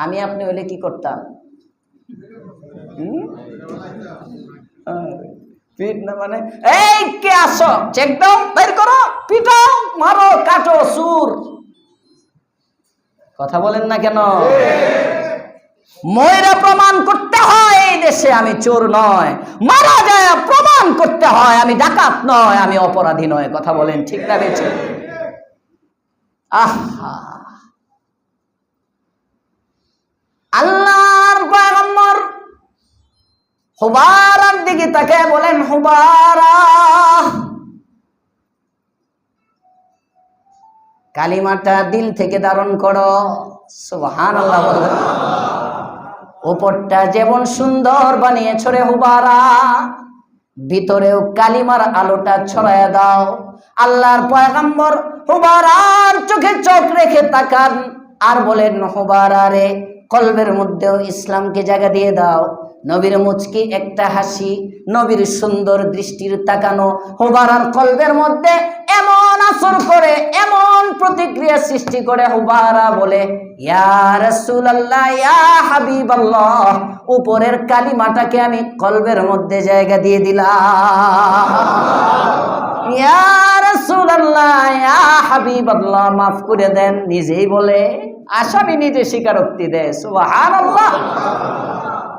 আমি আপনি হলে কি করতাম? পিট না মানে, এই কে আসো, চেক দাও, বের করো, পিটাও, মারো, কাটো, সুর। কথা বলেন না কেন? ময়রা প্রমাণ করতে হয় এই দেশে আমি চোর নয়, মারা যায় প্রমাণ করতে হয় আমি ডাকাত নয়, আমি অপরাধী নয়। কথা বলেন ঠিক না বেঁচে? আহা, আল্লাহর পয়গম্বর হুবারার দিকে তাকায় বলেন, হুবারা, কালিমাটা দিল থেকে ধারণ করো। সুবহানাল্লাহ বলেন। উপরটা যেমন সুন্দর বানিয়েছ রে হুবারা, ভিতরেও কালিমার আলোটা ছড়ায়া দাও। আল্লাহর পয়গম্বর হুবারার চোখে চোখ রেখে তাকান আর বলেন, হুবারা রে, কলবের মধ্যেও ইসলামকে জায়গা দিয়ে দাও। নবীর মুচকি একটা হাসি, নবীর সুন্দর দৃষ্টির তাকানো হুবারার কলবের মধ্যে এমন আসর করে, এমন প্রতিক্রিয়া সৃষ্টি করে, হুবারা বলে, ইয়া রাসূলুল্লাহ, ইয়া হাবিবাল্লাহ, উপরের কালিমাটাকে আমি কলবের মধ্যে জায়গা দিয়ে দিলাম। ইয়া রাসূলুল্লাহ, ইয়া হাবিবাল্লাহ, মাফ করে দেন। নিজেই বলে, আসামি নিজে স্বীকারোক্তি দেয়। সুবহানাল্লাহ।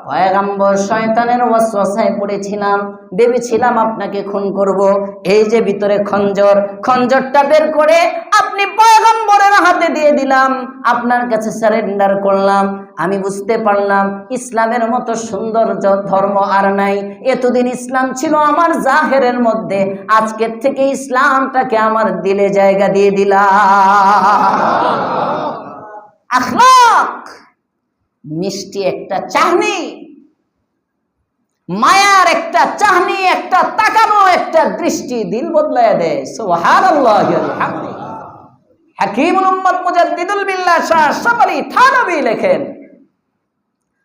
পয়গম্বর শয়তানের ওয়াসওয়াসায় পড়েছিলাম, ভেবেছিলাম আপনাকে খুন করব। এই যে ভিতরে খঞ্জরটা বের করে আপনি পয়গম্বরের হাতে দিয়ে দিলাম, আপনার কাছে সারেন্ডার করলাম। আমি বুঝতে পারলাম ইসলামের মতো সুন্দর ধর্ম আর নাই। এতদিন ইসলাম ছিল আমার জাহেরের মধ্যে, আজকের থেকে ইসলামটাকে আমার দিলে জায়গা দিয়ে দিলাম। আখলাক মিষ্টি একটা চাহনি, মায়ার একটা চাহনি, একটা তাকানো, একটা দৃষ্টি দিল বদলায় দেয়। সুবহানাল্লাহি ওয়া বিহামদিহি। হাকিমুল উম্মত মুজাদ্দিদুল বিল্লাহ শাহ সাবরি থানবী লেখেন,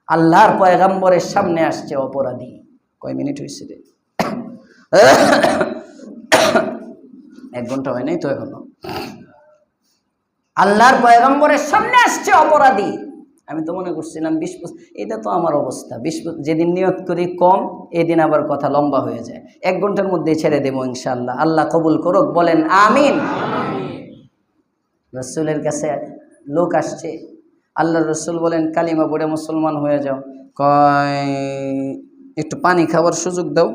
আল্লাহর পয়গম্বরের সামনে আসছে অপরাধী। কয় মিনিট হয়েছে রে? 1 ঘন্টা হয় নাই তো এখনো। আল্লাহর পয়গম্বরের সামনে আসছে অপরাধী। আমি তো মনে করছিলাম 20 এটা তো আমার অবস্থা। 20 যেদিন নিয়ত করি কম, এদিন আবার কথা লম্বা হয়ে যায়। 1 ঘন্টার মধ্যে ছেড়ে দেবো ইনশাআল্লাহ। আল্লাহ কবুল করুক, বলেন আমিন। রসুলের কাছে লোক আসছে, আল্লাহ রসুল বলেন কালিমা পড়ে মুসলমান হয়ে যাও। কয় একটু পানি খাবার সুযোগ দাও,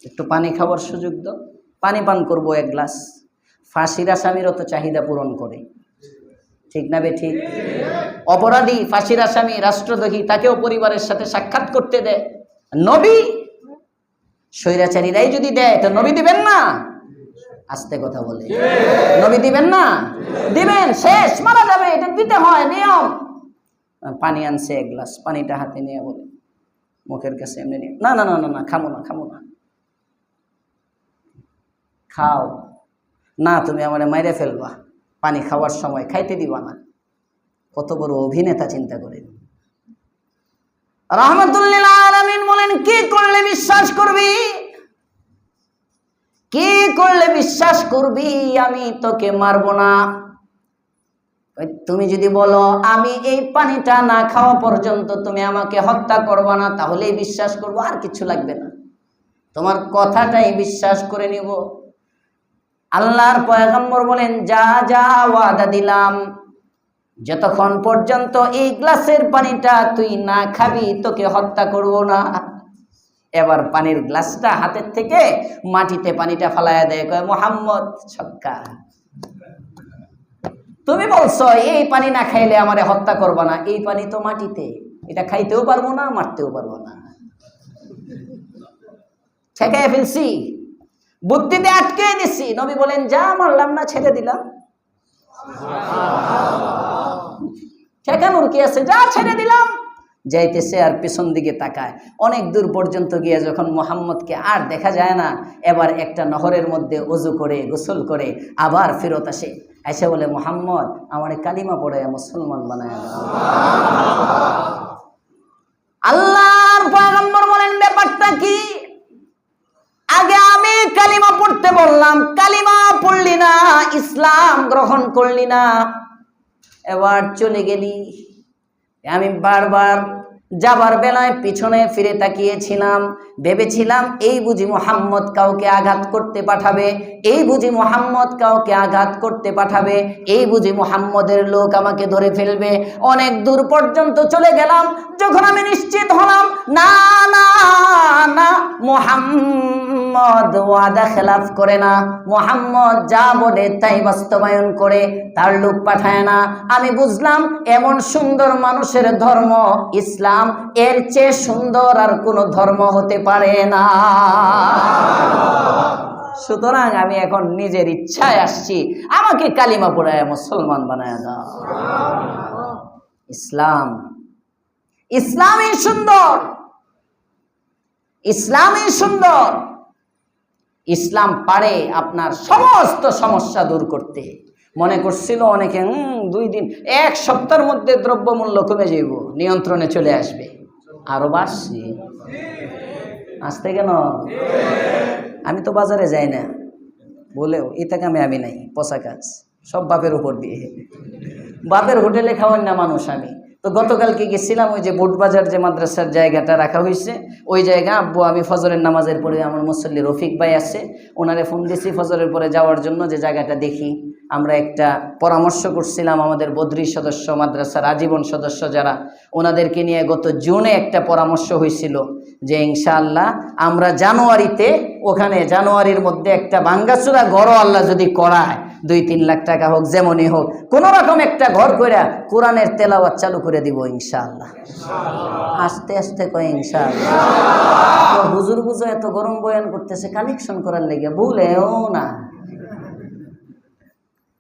একটু পানি খাবার সুযোগ দাও। পানি পান করবো 1 গ্লাস। ফাঁসির আসামিরও তো চাহিদা পূরণ করে, ঠিক না বে ঠিক? অপরাধী, ফাঁসির আসামি, রাষ্ট্রদ্রোহী, তাকেও পরিবারের সাথে সাক্ষাৎ করতে দেয়। নবী স্বৈরাচারীরাই যদি দেয় তো নবী দিবেন না? আস্তে কথা বলে, নবী দিবেন না? দিবেন, শেষ, মারা যাবে, এটা দিতে হয়, নিয়ম। পানি আনছে 1 গ্লাস, পানিটা হাতে নিয়ে বলে মুখের কাছে এমনি নিয়ে, না না না না না, খামো না, খামো না। খাও না, তুমি আমারে মাইরে ফেলবা, পানি খাওয়ার সময় খাইতে দিবা না। কত বড় অভিনেতা চিন্তা করেন। রাহমাতুল লিল আলামিন বলেন, কি করলে বিশ্বাস করবি? কি করলে বিশ্বাস করবি আমি তোকে মারবো না? তুমি যদি বলো আমি এই পানিটা না খাওয়া পর্যন্ত তুমি আমাকে হত্যা করবা না, তাহলেই বিশ্বাস করবো, আর কিছু লাগবে না, তোমার কথাটাই বিশ্বাস করে নিব। আল্লাহর পয়গম্বর বলেন, যা যা ওয়াদা দিলাম, যতক্ষণ পর্যন্ত এই গ্লাসের পানিটা তুই না খাবি তোকে হত্যা করব না। এবার পানির গ্লাসটা হাতের থেকে মাটিতে পানিটা ফালায়া দেয়, কয় মুহাম্মদ ছক্কা, তুমি বলছো এই পানি না খাইলে আমারে হত্যা করবা না, এই পানি তো মাটিতে, এটা খাইতেও পারবো না, মারতেও পারবো না, ঠেকায় ফেলছি, বুদ্ধিতে আটকে দিছি। নবী বলেন, যা মারলাম না, ছেড়ে দিলাম। ঠেকানোর কি আছে, যা ছেড়ে দিলাম। যাইতেছে আর পিছন দিকে তাকায়, অনেক দূর পর্যন্ত গিয়ে যখন মুহাম্মদকে আর দেখা যায় না, এবার একটা নহরের মধ্যে ওযু করে গোসল করে আবার ফেরত আসে, এসে বলে, মুহাম্মদ আমার কালিমা পড়ে মুসলমান বানায় দাও। আল্লাহর পয়গম্বর বলেন, ব্যাপারটা কি? আগে আমি কালিমা পড়তে বললাম, কালিমা পড়লি না, ইসলাম গ্রহণ করলি না, এবার চলে গেলি। আমি বারবার যাবার বেলায় পিছনে ফিরে তাকিয়েছিলাম, ভেবেছিলাম এই বুঝি মুহাম্মদ কাউকে আঘাত করতে পাঠাবে, এই বুঝি মুহাম্মদ কাউকে আঘাত করতে পাঠাবে, এই বুঝি মুহাম্মদের লোক আমাকে ধরে ফেলবে। অনেক দূর পর্যন্ত চলে গেলাম, যখন আমি নিশ্চিত হলাম না না না, মুহাম্মদ ওয়াদা খেলাফ করে না, মুহাম্মদ যা বলে তাই বাস্তবায়ন করে, তার লোক পাঠায় না, আমি বুঝলাম এমন সুন্দর মানুষের ধর্ম ইসলাম, এর চেয়ে সুন্দর আর কোনো ধর্ম হতে পারে না। সুতরাং আমি এখন নিজের ইচ্ছায় আসছি, আমাকে কালিমা পড়ায় মুসলমান বানায় দাও। ইসলাম, ইসলামই সুন্দর, ইসলামই সুন্দর। ইসলাম পারে আপনার সমস্ত সমস্যা দূর করতে। মনে করছিল অনেকে 2 দিন 1 সপ্তাহের মধ্যে দ্রব্যমূল্য কমে যাইব, নিয়ন্ত্রণে চলে আসবে, আরো বাড়ছে। আসতে কেন? আমি তো বাজারে যাই না বলেও এটা কামে আমি নাই, পচা কাজ, সব বাপের উপর দিয়ে। বাপের হোটেলে খাওয়ান না মানুষ আমি, তো তো গতকালকে গেছিলাম ওই যে বোটবাজার যে মাদ্রাসার জায়গাটা রাখা হয়েছে ওই জায়গা আব্বু আমি ফজরের নামাজের পরে আমার মুসল্লি রফিক ভাই আছে ওনারে ফোন দিয়েছি ফজরের পরে যাওয়ার জন্য যে জায়গাটা দেখি আমরা একটা পরামর্শ করছিলাম আমাদের বদ্রী সদস্য মাদ্রাসার আজীবন সদস্য যারা ওনাদেরকে নিয়ে গত জুনে একটা পরামর্শ হয়েছিল যে ইনশাআল্লাহ আমরা জানুয়ারিতে ওখানে জানুয়ারির মধ্যে একটা ভাঙ্গাচুরা ঘরও আল্লাহ যদি করায় 2-3 লাখ টাকা হোক যেমনই হোক কোনো রকম একটা ঘর কইরা কোরআনের তেলাওয়াত চালু করে দিব ইনশাআল্লাহ আস্তে আস্তে কয় ইনশাআল্লাহ হুজুর বুঝো এত গরম বয়ান করতেছে কালেকশন করার লেগে ভুলেও না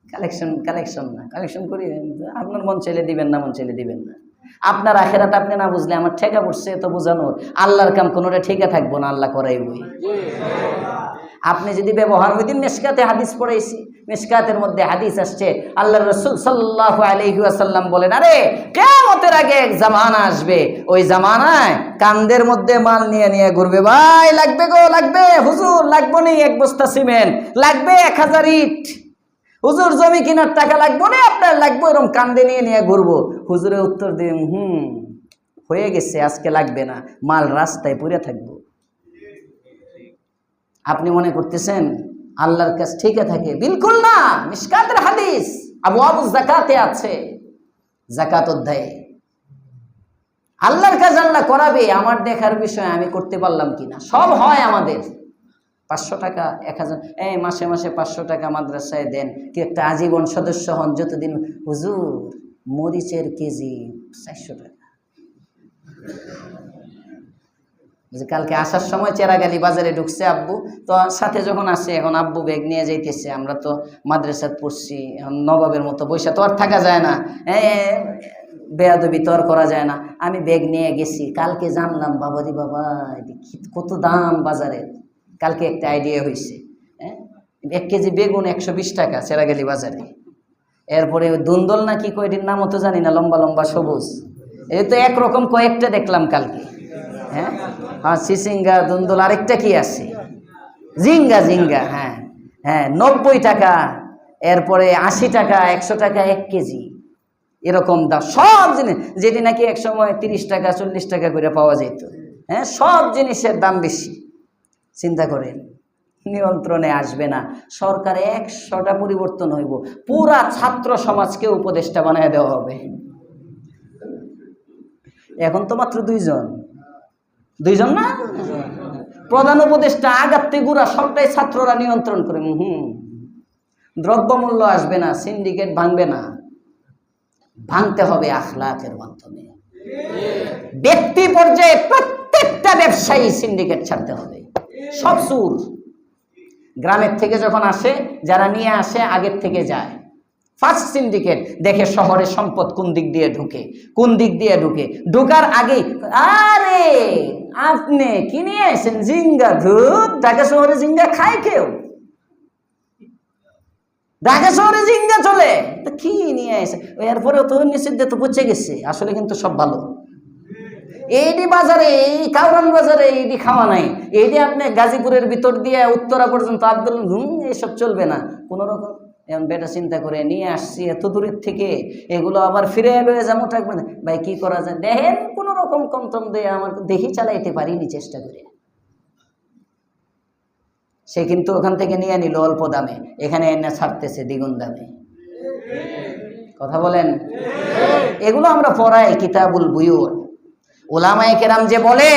কালেকশন করি আপনার মন চাইলে দিবেন না মন চাইলে দিবেন না আপনার আখেরাত আপনি না বুঝলে আমার ঠেকা পড়ছে তো বোঝানোর আল্লাহর কাম কোনোটা ঠেকা থাকবো না আল্লাহ করাইবই আপনি যদি ব্যবহার ওই দিন মিশকাতে হাদিস পড়াইছি মিশকাতের মধ্যে হাদিস আসছে আল্লাহর রাসূল সাল্লাল্লাহু আলাইহি ওয়াসাল্লাম বলেন আরে কিয়ামতের আগে এক জামানা আসবে ওই জামানায় কান্দের মধ্যে মাল নিয়ে নিয়ে ঘুরবে ভাই লাগবে গো লাগবে হুজুর লাগবে নি এক বস্তা সিমেন্ট লাগবে 1000 ইট হুজুর জমি কেনার টাকা লাগবে না আপনার লাগবে এরকম কান্দে নিয়ে নিয়ে ঘুরবো হুজুরে উত্তর দিন হয়ে গেছে আজকে লাগবে না মাল রাস্তায় পড়ে থাকবো আপনি মনে করতেছেন আল্লাহর কাছে ঠিকই থাকে বিলকুল না মিশকাতের হাদিস আবওয়াবুজ যাকাতে আছে যাকাত অধ্যায়ে আল্লাহর কাজ আল্লাহ করাবে আমার দেখার বিষয় আমি করতে পারলাম কিনা সব হয় আমাদের 500 টাকা 1000 মাসে মাসে 500 টাকা মাদ্রাসায় দেন কি একটা আজীবন সদস্য হন যতদিন হুজুর মরিচের কেজি 400 টাকা কালকে আসার সময় চেরাগালি বাজারে ঢুকছে আব্বু তো সাথে যখন আসে এখন আব্বু ব্যাগ নিয়ে যাইতেছে আমরা তো মাদ্রাসাত পড়ছি এখন নবাবের মতো বৈশা তো আর থাকা যায় না বেয়াদবি তো আর করা যায় না আমি ব্যাগ নিয়ে গেছি কালকে জানলাম বাবারি বাবা কত দাম বাজারে কালকে একটা আইডিয়া হয়েছে 1 কেজি বেগুন 120 টাকা চেরাগালি বাজারে এরপরে দুন্দল না কি কয়টির নামও তো জানি না লম্বা লম্বা সবুজ এই তো একরকম কয়েকটা দেখলাম কালকে হ্যাঁ সিসিঙ্গা দুন্দল আরেকটা কি আছে জিঙ্গা জিঙ্গা হ্যাঁ 90 টাকা এরপরে 80 টাকা 100 টাকা 1 কেজি এরকম দাম সব জিনিস যেটি নাকি এক সময় 30 টাকা 40 টাকা করে পাওয়া যেত সব জিনিসের দাম বেশি চিন্তা করেন নিয়ন্ত্রণে আসবে না সরকার 100টা পরিবর্তন হইব পুরা ছাত্র সমাজকে উপদেষ্টা বানায় দেওয়া হবে এখন তো মাত্র 2জন না প্রধান উপদেষ্টা আগাতে গুড়া সবটাই ছাত্ররা নিয়ন্ত্রণ করে দ্রব্যমূল্য আসবে না সিন্ডিকেট ভাঙবে না ভাঙতে হবে আখলাকের মাধ্যমে ব্যক্তি পর্যায়ে প্রত্যেকটা ব্যবসায়ী সিন্ডিকেট ছাড়তে হবে সব সুর গ্রামের থেকে যখন আসে যারা নিয়ে আসে আগের থেকে যায় ফার্স্ট সিন্ডিকেট দেখে শহরে সম্পদ কোন দিক দিয়ে ঢুকে ঢোকার আগে আরে আপনি কি নিয়ে আসেন জিঙ্গা দুধ ঢাকা শহরে জিঙ্গা খায় কেউ ঢাকা শহরে জিঙ্গা চলে তো কি নিয়ে আসে এরপরেও তো নিষিদ্ধ তো পচে গেছে আসলে কিন্তু সব ভালো এইটি বাজারে এই কাউরান বাজারে এইটি খাওয়া নাই এইটি আপনি গাজীপুরের ভিতর দিয়ে উত্তরা পর্যন্ত আব্দুল এসব চলবে না কোনো রকম এখন বেটা চিন্তা করে নিয়ে আসছি এত দূরের থেকে এগুলো আবার ফিরে লয়ে যাবো থাকবে না ভাই কি করা যায় দেখেন কোনো রকম কমটম দিয়ে আমার দেখি চালাইতে পারিনি চেষ্টা করে সে কিন্তু ওখান থেকে নিয়ে নিল অল্প দামে এখানে এনে ছাড়তেছে দ্বিগুণ দামে কথা বলেন এগুলো আমরা পড়াই কিতাবুল বুয়ুর উলামায়ে কেরাম যে বলে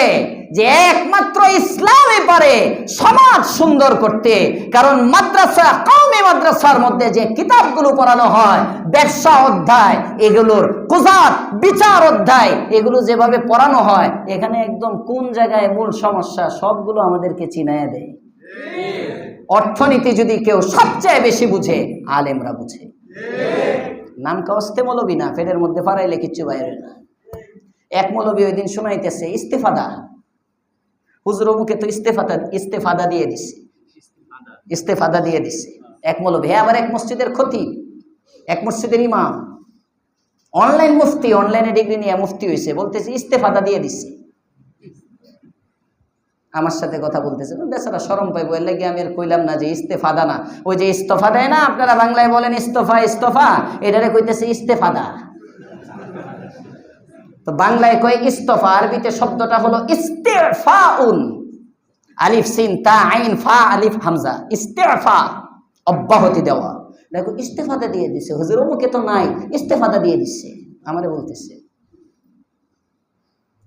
যে একমাত্র ইসলামই পারে সমাজ সুন্দর করতে কারণ মাদ্রাসা কওমি মাদ্রাসার মধ্যে যে কিতাবগুলো পড়ানো হয় ব্যবসা অধ্যায় এগুলোর কুজাত বিচার অধ্যায় এগুলো যেভাবে পড়ানো হয় এখানে একদম কোন জায়গায় মূল সমস্যা সবগুলো আমাদেরকে চিনায় দেয় অর্থনীতি যদি কেউ সবচেয়ে বেশি বুঝে আলেমরা বুঝে নাম কাস্তে মৌলবী না ফেরের মধ্যে ফারাইলে কিচ্ছু বাইরে না এক মৌলবী ওই দিন শোনাইতেছে ইস্তেফাদা হুজুর মুখে তো ইস্তেফাদা দিয়ে দিছে এক মৌলবী আবার এক মসজিদের খতিব এক মসজিদের ইমাম অনলাইন মুফতি অনলাইনে ডিগ্রি নিয়ে মুফতি হয়েছে বলতেছে ইস্তেফাদা দিয়ে দিছে আমার সাথে কথা বলতেছে বেচারা শরম পাইবো এর লাগে আমি আর কইলাম না যে ইস্তেফাদা না ওই যে ইস্তফা দেয় না আপনারা বাংলায় বলেন ইস্তফা এটারে কইতেছে ইস্তেফাদা তো বাংলায় কয় ইস্তফা, আরবিতে শব্দটা হলো ইস্তিফাউন, আলিফ সিন তা আইন ফা আলিফ হামজা, ইস্তিফা, অব্যাহতি দেওয়া। দেখো ইস্তেফাদা দিয়ে দিছে, হুজুর অমুকে তো নাই, ইস্তেফাদা দিয়ে দিচ্ছে, আমারে বলতেছে।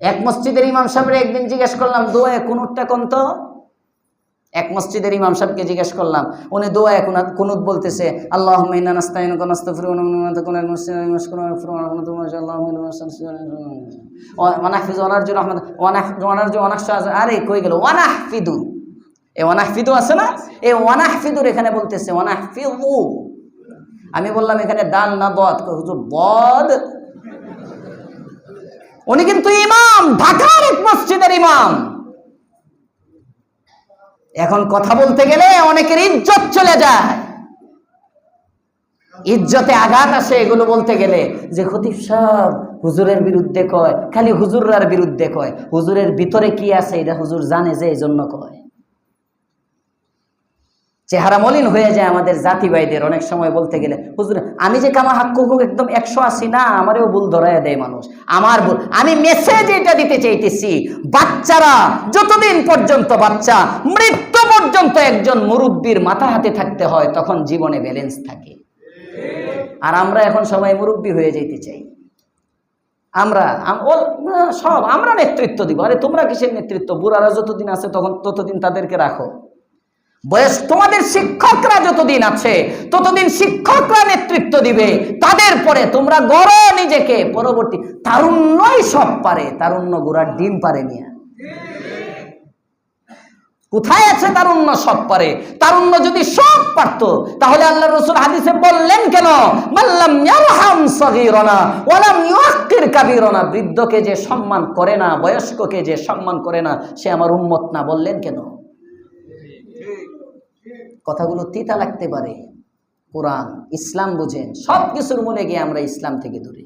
এক মসজিদের ইমাম সাহেবরে একদিন জিজ্ঞেস করলাম, দোয়ায় কুনুতটা কোন তো? এক মসজিদের ইমাম সাহেবকে জিজ্ঞেস করলাম, উনি দোয়ায় কুনুত বলতেছে, আল্লাহুম্মা ইন্না নাস্তাইনুকা ওয়া নাস্তাগফিরুকা ওয়া নাতুবু ইলাইক। আরে কই গেল ওয়ানাহফিদু, এই ওয়ানাহফিদু আছে না, এই ওয়ানাহফিদুর এখানে বলতেছে ওয়ানাহফিদু। আমি বললাম এখানে দাল না বদ? হুজুর বদ। উনি কিন্তু ইমাম, ঢাকার এক মসজিদের ইমাম। এখন কথা বলতে গেলে অনেকের ইজ্জত চলে যায়, ইজ্জতে আঘাত আসে এগুলো বলতে গেলে। যে খতিব সাহেব হুজুরের বিরুদ্ধে কয়, খালি হুজুরার বিরুদ্ধে কয়, হুজুরের ভিতরে কি আছে এটা হুজুর জানে, যে এই জন্য কয়। চেহারা মলিন হয়ে যায় আমাদের জাতি ভাইদের অনেক সময় বলতে গেলে। হুজুর আমি যে কামা হাক্কু একদম 180 না, আমারও ভুল ধরাইয়া দেয় মানুষ, আমার ভুল। আমি মেসেজ এটা দিতে চাইতেছি, বাচ্চারা যতদিন পর্যন্ত বাচ্চা, মৃত্যু পর্যন্ত একজন মুরব্বীর মাথা হাতে থাকতে হয়, তখন জীবনে ব্যালেন্স থাকে। আর আমরা এখন সবাই মুরব্বী হয়ে যেতে চাই। আমরা নেতৃত্ব দিব। আরে তোমরা কিসের নেতৃত্ব? বুড়ারা যতদিন আছে ততদিন তাদেরকে রাখো। বয়স তোমাদের শিক্ষকরা যতদিন আছে ততদিন শিক্ষকরা নেতৃত্ব দিবে, তাদের পরে তোমরা গড়ো নিজেকে। পরবর্তী তারুণ্যই সব পারে, তারুণ্য গোড়ার ডিম পারে মিয়া। কোথায় আছে তারুণ্য সব পারে? তারুণ্য যদি সব পারত তাহলে আল্লাহ রাসূল হাদিসে বললেন কেন, মাল্লাম ইয়ারহাম সগীরানা ওয়ালাম ইউআক্কির কাবীরানা, বৃদ্ধকে যে সম্মান করে না, বয়স্ককে যে সম্মান করে না, সে আমার উম্মত না, বললেন কেন? কথাগুলো তিতা লাগতে পারে। কোরআন ইসলাম বুঝেন, সব কিছুর মূলে গিয়ে আমরা ইসলাম থেকে দূরে।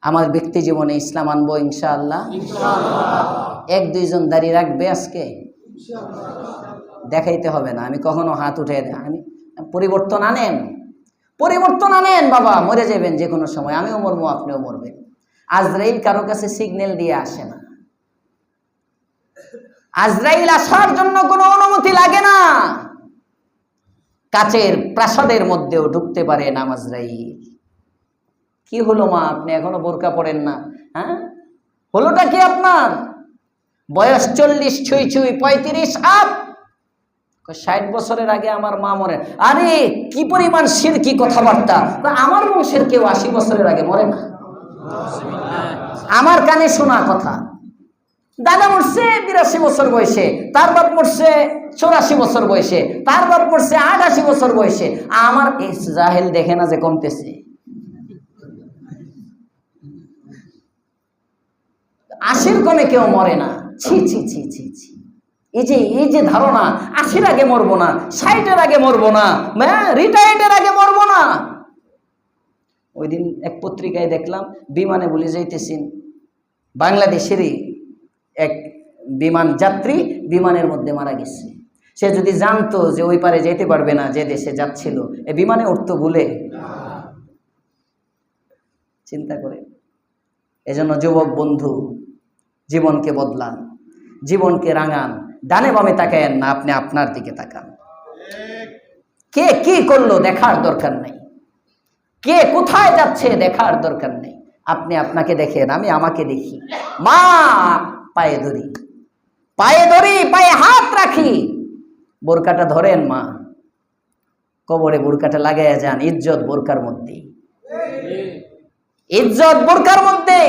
আমার ব্যক্তি জীবনে ইসলাম আনবো ইনশাআল্লাহ। এক দুইজন দাঁড়িয়ে রাখবে আজকে, দেখাইতে হবে না, আমি কখনো হাত উঠে আমি পরিবর্তন আনেন, পরিবর্তন আনেন বাবা, মরে যাবেন যে কোনো সময়, আমিও মরবো, আপনিও মরবেন। আজরাইল কারো কাছে সিগন্যাল দিয়ে আসে না, আজরাইল আসার জন্য কোনো অনুমতি লাগে না। কাচের প্রাসাদের মধ্যেও ঢুকতে পারে না আজরাইল। কি হলো মা, আপনি এখনো বোরকা পড়েন না? হ্যাঁ, হলোটা কি আপনার? বয়স 40 ছুঁই ছুঁই, 35 আপ। 60 বছরের আগে আমার মা মরে। আরে কি পরিমাণ শিরকি কথাবার্তা! আমার বংশের কেউ 80 বছরের আগে মরে না। আমার কানে শোনা কথা। দাদা মরছে 82 বছর বয়সে, তার বাপ মরছে 84 বছর বয়সে, তার বাপ মরছে 88 বছর বয়সে। আমার এই জাহেল দেখে না যে কমতেছে। 80-র কমে কেউ মরে না। ছি ছি ছি ছি ছি, এই যে ধারণা 80-র আগে মরবো না, 60-এর আগে মরবো না, রিটায়ার্ডের আগে মরবো না। ওই দিন এক পত্রিকায় দেখলাম, বিমানে বলে যাইতেছেন, বাংলাদেশেরই এক বিমান যাত্রী বিমানের মধ্যে মারা গেছে। সে যদি জানতো যে ওই পারে যেতে পারবে না, যে দেশে যাচ্ছিল, এ বিমানে উঠতো ভুলে? চিন্তা করে। এজন্য যুবক বন্ধু, জীবনকে বদলান, জীবনকে রাঙান, ডানে বামে তাকায়েন না, আপনি আপনার দিকে তাকান। কে কি করলো দেখার দরকার নেই, কে কোথায় যাচ্ছে দেখার দরকার নেই। আপনি আপনাকে দেখেন, আমি আমাকে দেখি। মা পায়ে ধরি, পায়ে ধরি, পায়ে হাত রাখি। বোরকাটা ধরেন মা, কবরে বোরকাটা লাগাইয়া যান। ইজ্জত বোরকার মধ্যে, ইজ্জত বোরকার মধ্যে,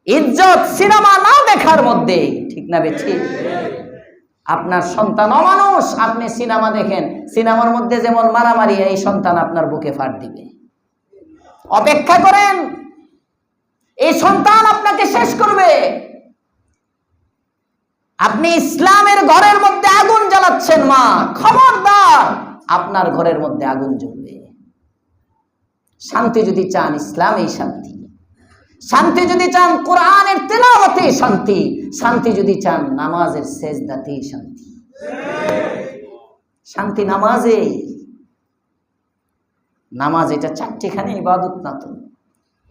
ইজ্জত সিনেমা না দেখার মধ্যে। ঠিক না বেঠি? আপনার সন্তান অমানুষ, আপনি সিনেমা দেখেন, সিনেমার মধ্যে যেমন মারামারি, এই সন্তান আপনার বুকে ফাট দিবে। অপেক্ষা করেন, এই সন্তান আপনাকে শেষ করবে। আপনি ইসলামের ঘরের মধ্যে আগুন জ্বালাচ্ছেন মা, খবরদার, আপনার ঘরের মধ্যে আগুন জ্বলবে। শান্তি যদি চান, ইসলামেই শান্তি। শান্তি যদি চান, কোরআনের তেলাওয়াতে শান্তি। শান্তি যদি চান, নামাজের সেজদাতেই শান্তি। শান্তি নামাজে। নামাজ এটা চারটিখানি ইবাদত না তো।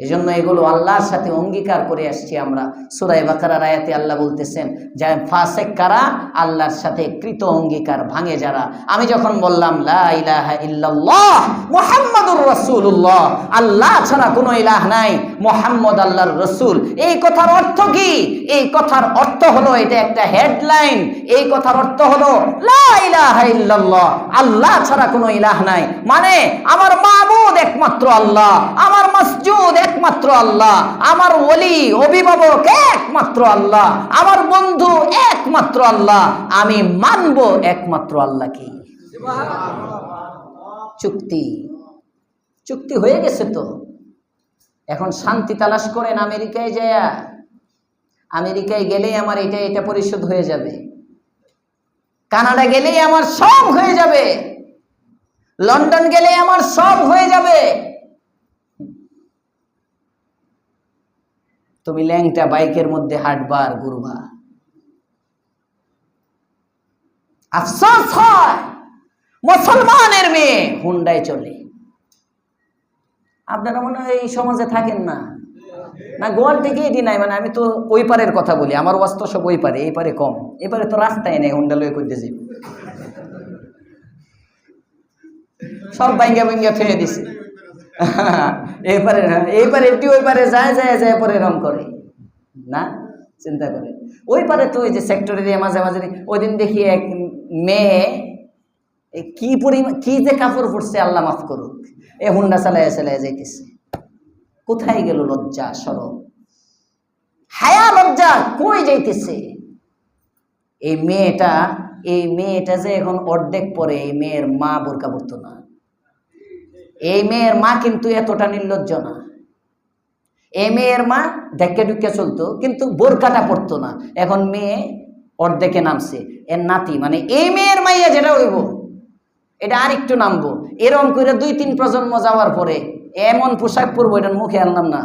এজন্য এগুলো আল্লাহর সাথে অঙ্গীকার করে আসছি আমরা। সূরা বাকারার আয়াতে আল্লাহ বলতেছেন যে ফাসিক কারা, আল্লাহর সাথে কৃত অঙ্গীকার ভাঙে যারা। আমি যখন বললাম লা ইলাহা ইল্লাল্লাহ মুহাম্মাদুর রাসূলুল্লাহ, আল্লাহ ছাড়া কোনো ইলাহ নাই, মুহাম্মদ আল্লাহর রাসূল, এই কথার অর্থ কি? এই কথার অর্থ হলো, এটা একটা হেডলাইন, এই কথার অর্থ হলো লা ইলাহা ইল্লাল্লাহ, আল্লাহ ছাড়া কোনো ইলাহ নাই। মানে আমার মাবুদ একমাত্র আল্লাহ, আমার মাসজুদ একমাত্র আল্লাহ, আমার ওলি অভিভাবক একমাত্র আল্লাহ, আমার বন্ধু একমাত্র আল্লাহ, আমি মানব একমাত্র আল্লাহকে। চুক্তি চুক্তি হয়ে গেছে তো। এখন শান্তি তালাশ করেন আমেরিকায় যায়, আমেরিকায় গেলেই আমার এটা এটা পরিশোধ হয়ে যাবে, কানাডা গেলেই আমার সব হয়ে যাবে, লন্ডন গেলেই আমার সব হয়ে যাবে। তুমি ল্যাংটা বাইকের মধ্যে হাঁটবা আর ঘুরবা। আফসোস হয় মুসলমানের মেয়ে হুন্ডায় চলে। আপনারা মনে হয় এই সমাজে থাকেন না, না গোয়াল থেকে এটি নাই। মানে আমি তো ওই পারের কথা বলি, আমার অস্ত্র সব ওই পারে, এই পারে কম। এই পারে তো রাস্তায় নেই, হুন্ডা লয়ে করতে যাই, সব বাইঙ্গা বাইঙ্গা ফেলে দিছে। এই পারে না, এই পারে একটি ওই পারে যায় যায় যায় পরে রং করে না, চিন্তা করে। ওই পারে তো ওই যে সেক্টরে দিয়ে মাঝে মাঝে ওই দিন দেখি এক মেয়ে কি পরিমাণ কি যে কাপড় পরছে, আল্লাহ মাফ করুক, এ হুন্ডা চালাইয়া চালাইয়া যাইতেছে। কোথায় গেল লজ্জা শরম হায়া? লজ্জা কই যাইতেছে? এই মেয়েটা যে এখন অর্ধেক পরে, এই মেয়ের মা বোরকা পরতো না। এই মেয়ের মা কিন্তু এতটা নির্লজ্জ না। এই মেয়ের মা ঢেকে ঢুকে চলতো, কিন্তু বোরকাটা পরতো না। এখন মেয়ে অর্ধেকে নামছে, এর নাতি মানে এই মেয়ের মাইয়া যেটা হইব এটা আরেকটু নামবো। এরকম করে 2-3 প্রজন্ম যাওয়ার পরে এমন পোশাক পরবো, এটার মুখে আনলাম না,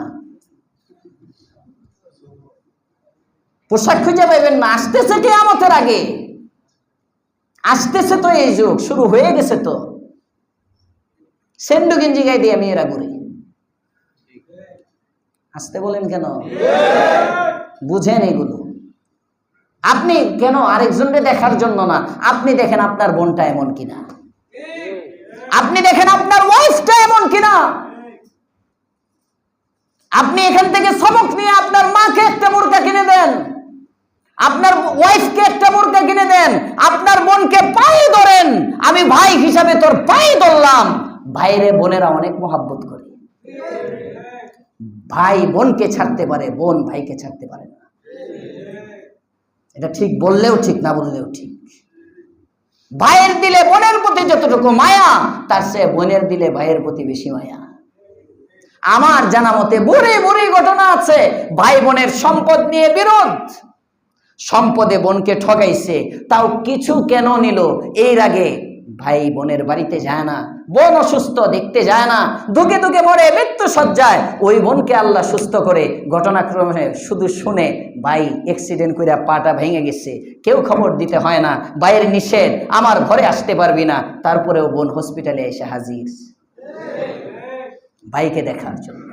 পোশাক খুঁজে পাইবেন না। আসতেছে কিয়ামতের আগে, আসতেছে তো, এই যুগ শুরু হয়ে গেছে তো। সেন্ডু গেঞ্জি গায়ে দিয়ে মেয়েরা ঘুরে। আসতে বলেন কেন? বুঝেন এগুলো। আপনি কেন আরেকজনকে দেখার জন্য না, আপনি দেখেন আপনার বোনটা এমন কিনা, আপনি দেখেন আপনার ওয়াইফটা এমন কিনা। আপনি এখান থেকে সবক নিয়ে আপনার মাকে একটা বোরকা কিনে দেন, আপনার ওয়াইফকে একটা বোরকা কিনে দেন, আপনার বোনকে পায়ে ধরেন। আমি ভাই হিসাবে তোর পায়ে ধরলাম। ভাইরে বোনেরা অনেক মহাব্বত করে, ভাই বোনকে ছাড়তে পারে, বোন ভাইকে ছাড়তে পারে না। এটা ঠিক বললেও ঠিক, না বললেও ঠিক। ভাইয়ের দিলে বোনের প্রতি যতটুকু মায়া, তার চেয়ে বোনের দিলে ভাইয়ের প্রতি বেশি মায়া। আমার জানা মতে বুড়ি বুড়ি ঘটনা আছে, ভাই বোনের সম্পদ নিয়ে বিরোধ। সম্পদে বোনকে ঠগাইছে, তাও কিছু কেন নিল, এর আগে ভাই বোনের বাড়িতে যায় না, বোন অসুস্থ দেখতে যায় না, দুকে দুকে মরে মৃত্যু সজ্জায়, ওই বোনকে আল্লাহ সুস্থ করে। ঘটনাক্রমে শুধু শুনে ভাই অ্যাক্সিডেন্ট করে পাটা ভেঙে গেছে, কেউ খবর দিতে হয় না, ভাইয়ের নিষেধ, আমার ঘরে আসতে পারবি না, তারপরেও বোন হসপিটালে এসে হাজির ভাইকে দেখার জন্য।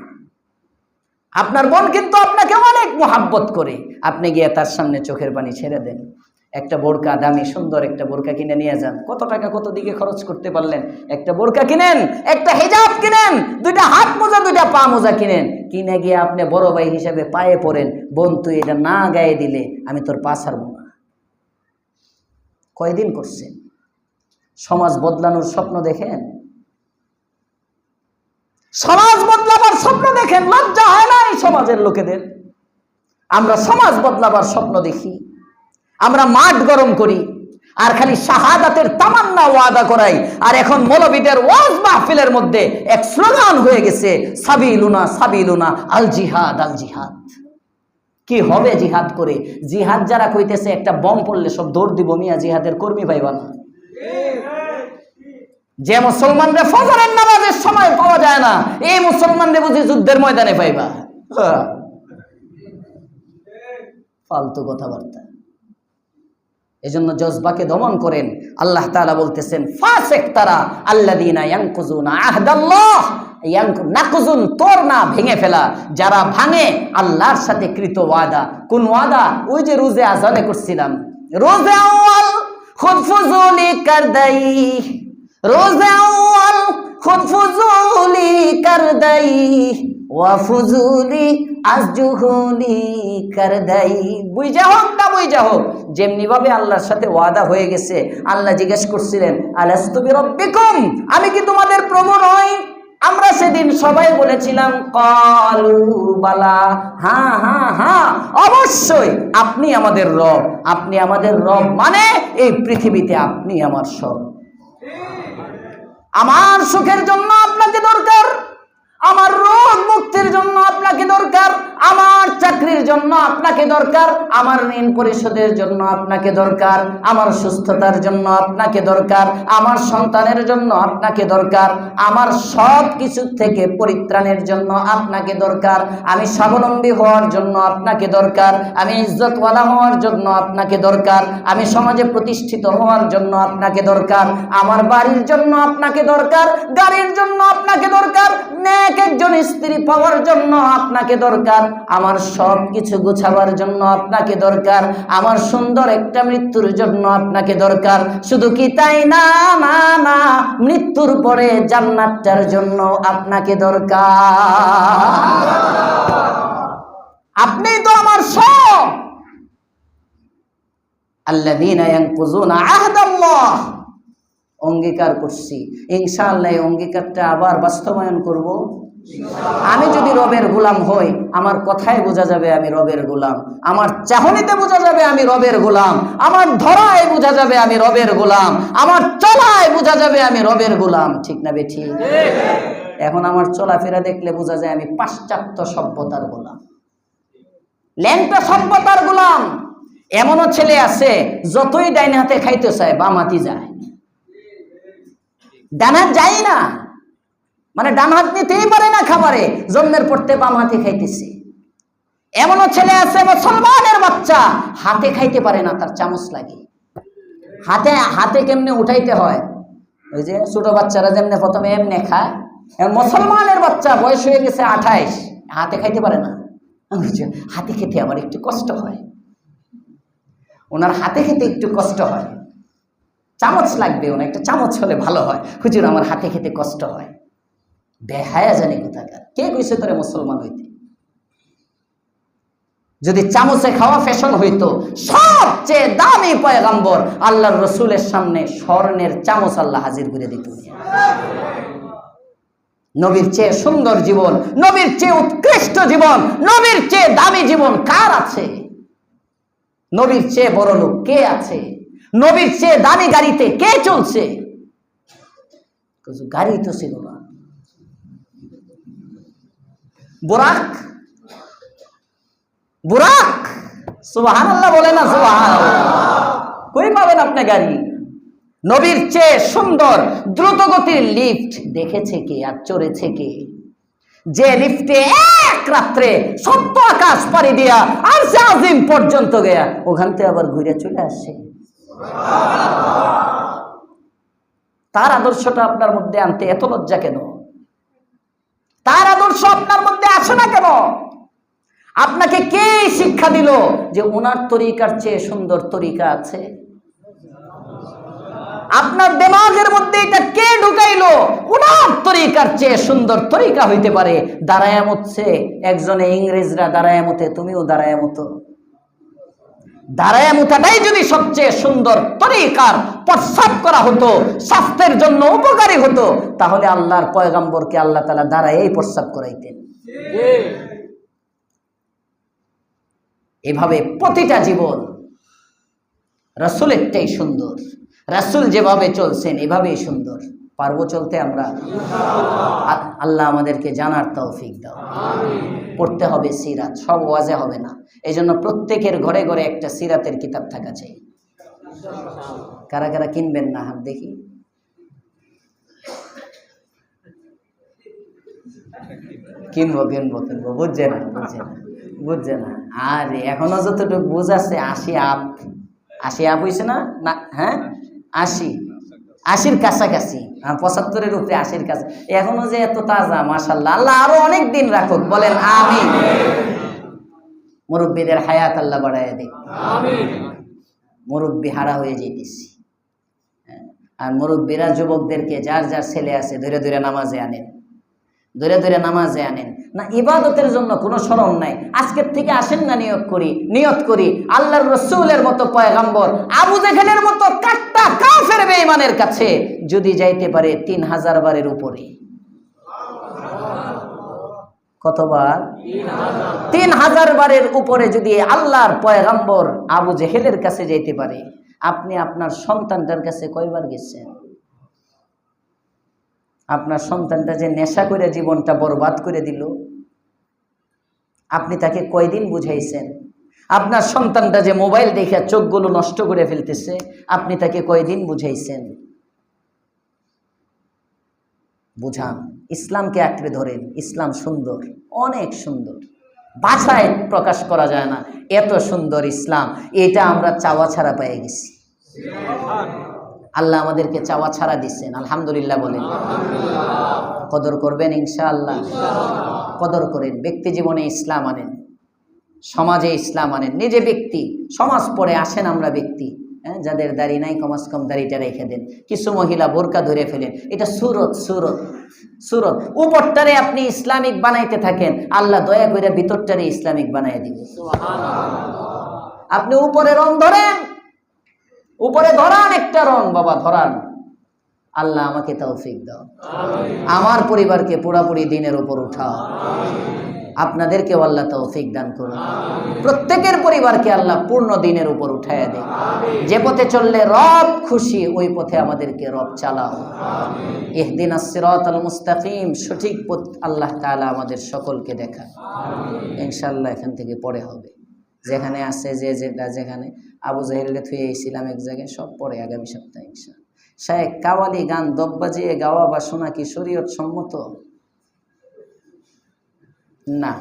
আপনার বোন কিন্তু আপনাকে অনেক মহাব্বত করে, আপনি গিয়ে তার সামনে চোখের পানি ছেড়ে দেন। একটা বোরকা, দামি সুন্দর একটা বোরকা কিনে নিয়ে যান। কত টাকা কত দিকে খরচ করতে পারলেন? একটা বোরকা কিনেন, একটা হিজাব কিনেন, 2টা হাত মোজা 2টা পা মোজা কিনেন, কিনে গিয়ে আপনি বড় ভাই হিসাবে পায়ে পড়েন, বোন তুই এটা না গায়ে দিলে আমি তোর পা ছাড়বো না। কয়দিন করছেন? সমাজ বদলানোর স্বপ্ন দেখেন, সমাজ বদলাবার স্বপ্ন দেখেন। লজ্জা হয় না এই সমাজের লোকেদের? আমরা সমাজ বদলাবার স্বপ্ন দেখি, আমরা মাঠ গরম করি, আর খালি শাহাদাতের তামান্না ওয়াদা করাই। আর এখন মৌলবীদের ওয়াজ মাহফিলের মধ্যে এক স্লোগান হয়ে গেছে, সাবিলুনা সাবিলুনা আল জিহাদ আল জিহাদ। কি হবে জিহাদ করে? জিহাদ যারা কইতেছে একটা বম পড়লে সব দৌড় দিব, মিয়া জিহাদের কর্মী পাইবা না। যে মুসলমানরা ফজরের নামাজের সময় পাওয়া যায় না, এই মুসলমানরা বুঝি যুদ্ধের ময়দানে পাইবা? ফালতু কথাবার্তা। এজন্য জজবাকে দমন করেন। আল্লাহ তাআলা বলতেছেন ফাসিক তারা আল্লাযীনা ইয়ানকুযুনা আহদাল্লাহ, নাকুজুন তোর না ভেঙে ফেলা, যারা ভাঙে আল্লাহর সাথে কৃত ওয়াদা। কোন ওয়াদা? ওই যে রোজে আজানে করছিলাম, রোজে আউয়াল খুদ ফুজুলি কর দেই, রোজে আউয়াল খুদ ফুজুলি কর দেই, ওয়া ফুজুলি আজ জুহুলি কর দেই। বুঝা হোক না বুঝা হোক, যেমনি ভাবে আল্লাহর সাথে ওয়াদা হয়ে গেছে। আল্লাহ জিজ্ঞেস করছিলেন আলাস্তু বিরাব্বিকুম, আমি কি তোমাদের প্রভু নই? আমরা সেদিন সবাই বলেছিলাম ক্বালু বালা, হ্যাঁ হ্যাঁ হ্যাঁ অবশ্যই আপনি আমাদের রব। আপনি আমাদের রব মানে এই পৃথিবীতে আপনি আমার সব। আমার সুখের জন্য আপনাকে দরকার, আমার রোগ মুক্তির জন্য আপনাকে দরকার, আমার চাকরির জন্য আপনাকে দরকার, আমার ঋণ পরিশোধের জন্য আপনাকে দরকার, আমার সুস্থতার জন্য আপনাকে দরকার, আমার সন্তানের জন্য আপনাকে দরকার, আমার সব কিছু থেকে পরিত্রাণের জন্য আপনাকে দরকার, আমি স্বাবলম্বী হওয়ার জন্য আপনাকে দরকার, আমি ইজ্জতওয়ালা হওয়ার জন্য আপনাকে দরকার, আমি সমাজে প্রতিষ্ঠিত হওয়ার জন্য আপনাকে দরকার, আমার বাড়ির জন্য আপনাকে দরকার, গাড়ির জন্য আপনাকে দরকার, একজন স্ত্রী পাওয়ার জন্য আপনাকে দরকার, আমার সব কিছু গোছাবার জন্য আপনাকে দরকার, আমার সুন্দর একটা মৃত্যুর জন্য আপনাকে দরকার। শুধু কি তাই না, না না, মৃত্যুর পরে জান্নাতটার জন্য আপনাকে দরকার। আপনি তো আমার সব। আল্লাযীনা ইয়ানকুযুনা আহদাল্লাহ, অঙ্গীকার করছি, ইনশাআল্লাহ এই অঙ্গীকারটা আবার বাস্তবায়ন করব। আমি যদি রবের গোলাম হই, আমার কথায় বোঝা যাবে আমি রবের গোলাম, আমার চাহনিতে বোঝা যাবে আমি রবের গোলাম, আমার ধরায় বোঝা যাবে আমি রবের গোলাম, আমার চলায় বোঝা যাবে আমি রবের গোলাম। ঠিক না বেঠি? এখন আমার চলাফেরা দেখলে বোঝা যায় আমি পাশ্চাত্য সভ্যতার গোলাম, ল্যাংটা সভ্যতার গোলাম। এমনও ছেলে আছে যতই ডাইন হাতে খাইতে চায় বাম হাতি যায়, ডান হাত যায় না, মানে ডান হাত নিতেই পারে না খাবারে, জন্মের পড়তে বাম হাতে খাইতেছে। এমনও ছেলে আছে মুসলমানের বাচ্চা হাতে খাইতে পারে না, তার চামচ লাগে। হাতে হাতে কেমনে উঠাইতে হয়, ওই যে ছোট বাচ্চারা যেমনে প্রথমে এমনে খায়, মুসলমানের বাচ্চা বয়স হয়ে গেছে 28, হাতে খাইতে পারে না। হাতে খেতে আবার একটু কষ্ট হয়, ওনার হাতে খেতে একটু কষ্ট হয়, চামচ লাগবে, ওনার একটা চামচ হলে ভালো হয়। হুজুর আমার হাতে খেতে কষ্ট হয়। বেহায়া জানি কোথাকার, কে কইছে তোরে মুসলমান হইতে? যদি চামচে খাওয়া ফ্যাশন হইতো, সবচেয়ে দামি পয়গম্বর আল্লাহর রসুলের সামনে স্বর্ণের চামচ আল্লাহ হাজির করে দিত। নবীর চেয়ে সুন্দর জীবন, নবীর চেয়ে উৎকৃষ্ট জীবন, নবীর চেয়ে দামি জীবন কার আছে? নবীর চেয়ে বড় লোক কে আছে? নবীর চেয়ে দামি গাড়িতে কে চলছে? গাড়ি তো ছিল না। বুরাক, বুরাক, সুবহানাল্লাহ বলে না? সুবহানাল্লাহ। কই পাবেন আপনি গাড়ি? নবীর চেয়ে সুন্দর দ্রুতগতির লিফট দেখেছে কে আর চড়েছে কে? যে লিফটে এক রাত্রে ৭০ আকাশ পাড়ি দিয়া আরশে আজিম পর্যন্ত গিয়া ওখান থেকে আবার ঘুরে চলে আসে। তার আদর্শটা আপনার মধ্যে আনতে এত লজ্জা কেন? তার আদর্শ আপনার মধ্যে আসে না কেন? আপনাকে কে শিক্ষা দিল যে ওনার তরিকার চেয়ে সুন্দর তরিকা আছে? আপনার দিমাগের মধ্যে এটা কে ঢুকাইলো ওনার তরিকার চেয়ে সুন্দর তরিকা হইতে পারে? দাঁড়ায়ামত একজনে ইংরেজরা দাঁড়ায়ামতে, তুমিও দাঁড়ায়ামত। দাঁড়ায়ামতাটাই যদি সবচেয়ে সুন্দর তরিকার প্রস্তাব করা হতো, স্বাস্থ্যের জন্য উপকারী হতো, তাহলে আল্লাহর পয়গম্বরকে আল্লাহ তাআলা দাঁড়ায়েই প্রস্তাব করাইতেন। এভাবে প্রতিটা জীবন রাসূলেরটাই সুন্দর। রাসূল যেভাবে চলছেন এভাবেই সুন্দর। পারবো চলতে আমরা? আল্লাহ আমাদেরকে জানার তৌফিক দাও। পড়তে হবে সিরাত, সব ওয়াজে হবে না। এই জন্য প্রত্যেকের ঘরে ঘরে একটা সিরাতের কিতাব থাকা চাই। কারা কারা কিনবেন না হাত দেখি? কিনবো কিনবো কিনবো, বুঝছে না বুঝছে না বুঝছে না। আর এখনো যতটুকু বুঝাচ্ছে 80 আপ, 80 আপ হইছে না? না, হ্যাঁ 80-80-র কাছাকাছি, 75-এর উপরে, 80-র কাছে এখনো যে এত তাজা, মাশাআল্লাহ। আল্লাহ আরো অনেক দিন রাখুক, বলেন আমিন। মুরব্বীদের হায়াত আল্লাহ বাড়ায় দিক, আমিন। মুরব্বী হারা হয়ে যেতেছি, আর মুরব্বীরা যুবকদেরকে, যার যার ছেলে আছে, ধীরে ধীরে নামাজে আনেন, ধীরে ধীরে নামাজে আনেন। না, ইবাদতের জন্য কোনো শরম নাই। আজকের থেকে আসেন না, নিয়ত করি আল্লাহর রাসূলের মতো পয়গম্বর আবু জেহেলের মতো কাট্টা কাফের বেঈমানের কাছে যদি যাইতে পারে 3000 বারের উপরে। কতবার? 3000 বারের উপরে যদি আল্লাহর পয়গম্বর আবু জেহেলের কাছে যাইতে পারে, আপনি আপনার সন্তানটার কাছে কয়বার গেছেন? আপনার সন্তানটা যে নেশা করে জীবনটা বরবাদ করে দিল, আপনি তাকে কয়দিন বুঝাইছেন? আপনার সন্তানটা যে মোবাইল দেখে চোখগুলো নষ্ট করে ফেলতেছে, আপনি তাকে কয়দিন বুঝাইছেন? বুঝান, ইসলামকে আঁকড়ে ধরেন। ইসলাম সুন্দর, অনেক সুন্দর, ভাষায় প্রকাশ করা যায় না, এত সুন্দর ইসলাম। এটা আমরা চাওয়া ছাড়া পেয়ে গেছি। আল্লাহ আমাদেরকে চাওয়া ছাড়া দিচ্ছেন, আলহামদুলিল্লাহ বলেন। কদর করবেন ইনশাআল্লাহ, কদর করেন। ব্যক্তি জীবনে ইসলাম আনেন, সমাজে ইসলাম আনেন। নিজে ব্যক্তি, সমাজ পরে আসেন আমরা ব্যক্তি, হ্যাঁ, যাদের দাড়ি নাই কমাস কম দাড়িটা রেখে দেন। কিছু মহিলা বোরকা ধরে ফেলেন, এটা সুরত। উপরটারে আপনি ইসলামিক বানাইতে থাকেন, আল্লাহ দয়া করে ভিতরটারে ইসলামিক বানাই দিবে। আপনি উপরে রং ধরেন, উপরে ধরান একটা রং, বাবা ধরান। আল্লাহ আমাকে তৌফিক দাও, আমার পরিবারকে পুরাপুরি দিনের উপর উঠাও, আপনাদেরকেও আল্লাহ তৌফিক দান করুন। প্রত্যেকের পরিবারকে আল্লাহ পূর্ণ দিনের উপর উঠাইয়া দেয়। যে পথে চললে রব খুশি, ওই পথে আমাদেরকে রব চালাও। ইহদিনাস সিরাতাল মুস্তাকিম, সঠিক পথ আল্লাহ তাআলা আমাদের সকলকে দেখান। ইনশাআল্লাহ এখান থেকে পরে হবে, যেখানে আছে যেখানে আবু জাহেলকে থুয়ে এসেছিলাম এক জায়গায়, সব পরে আগামী সপ্তাহে ইনশাআল্লাহ। শায়েখ কাওয়ালি গান দব বাজিয়ে গাওয়া বা শোনা কি শরীয়ত সম্মত? না।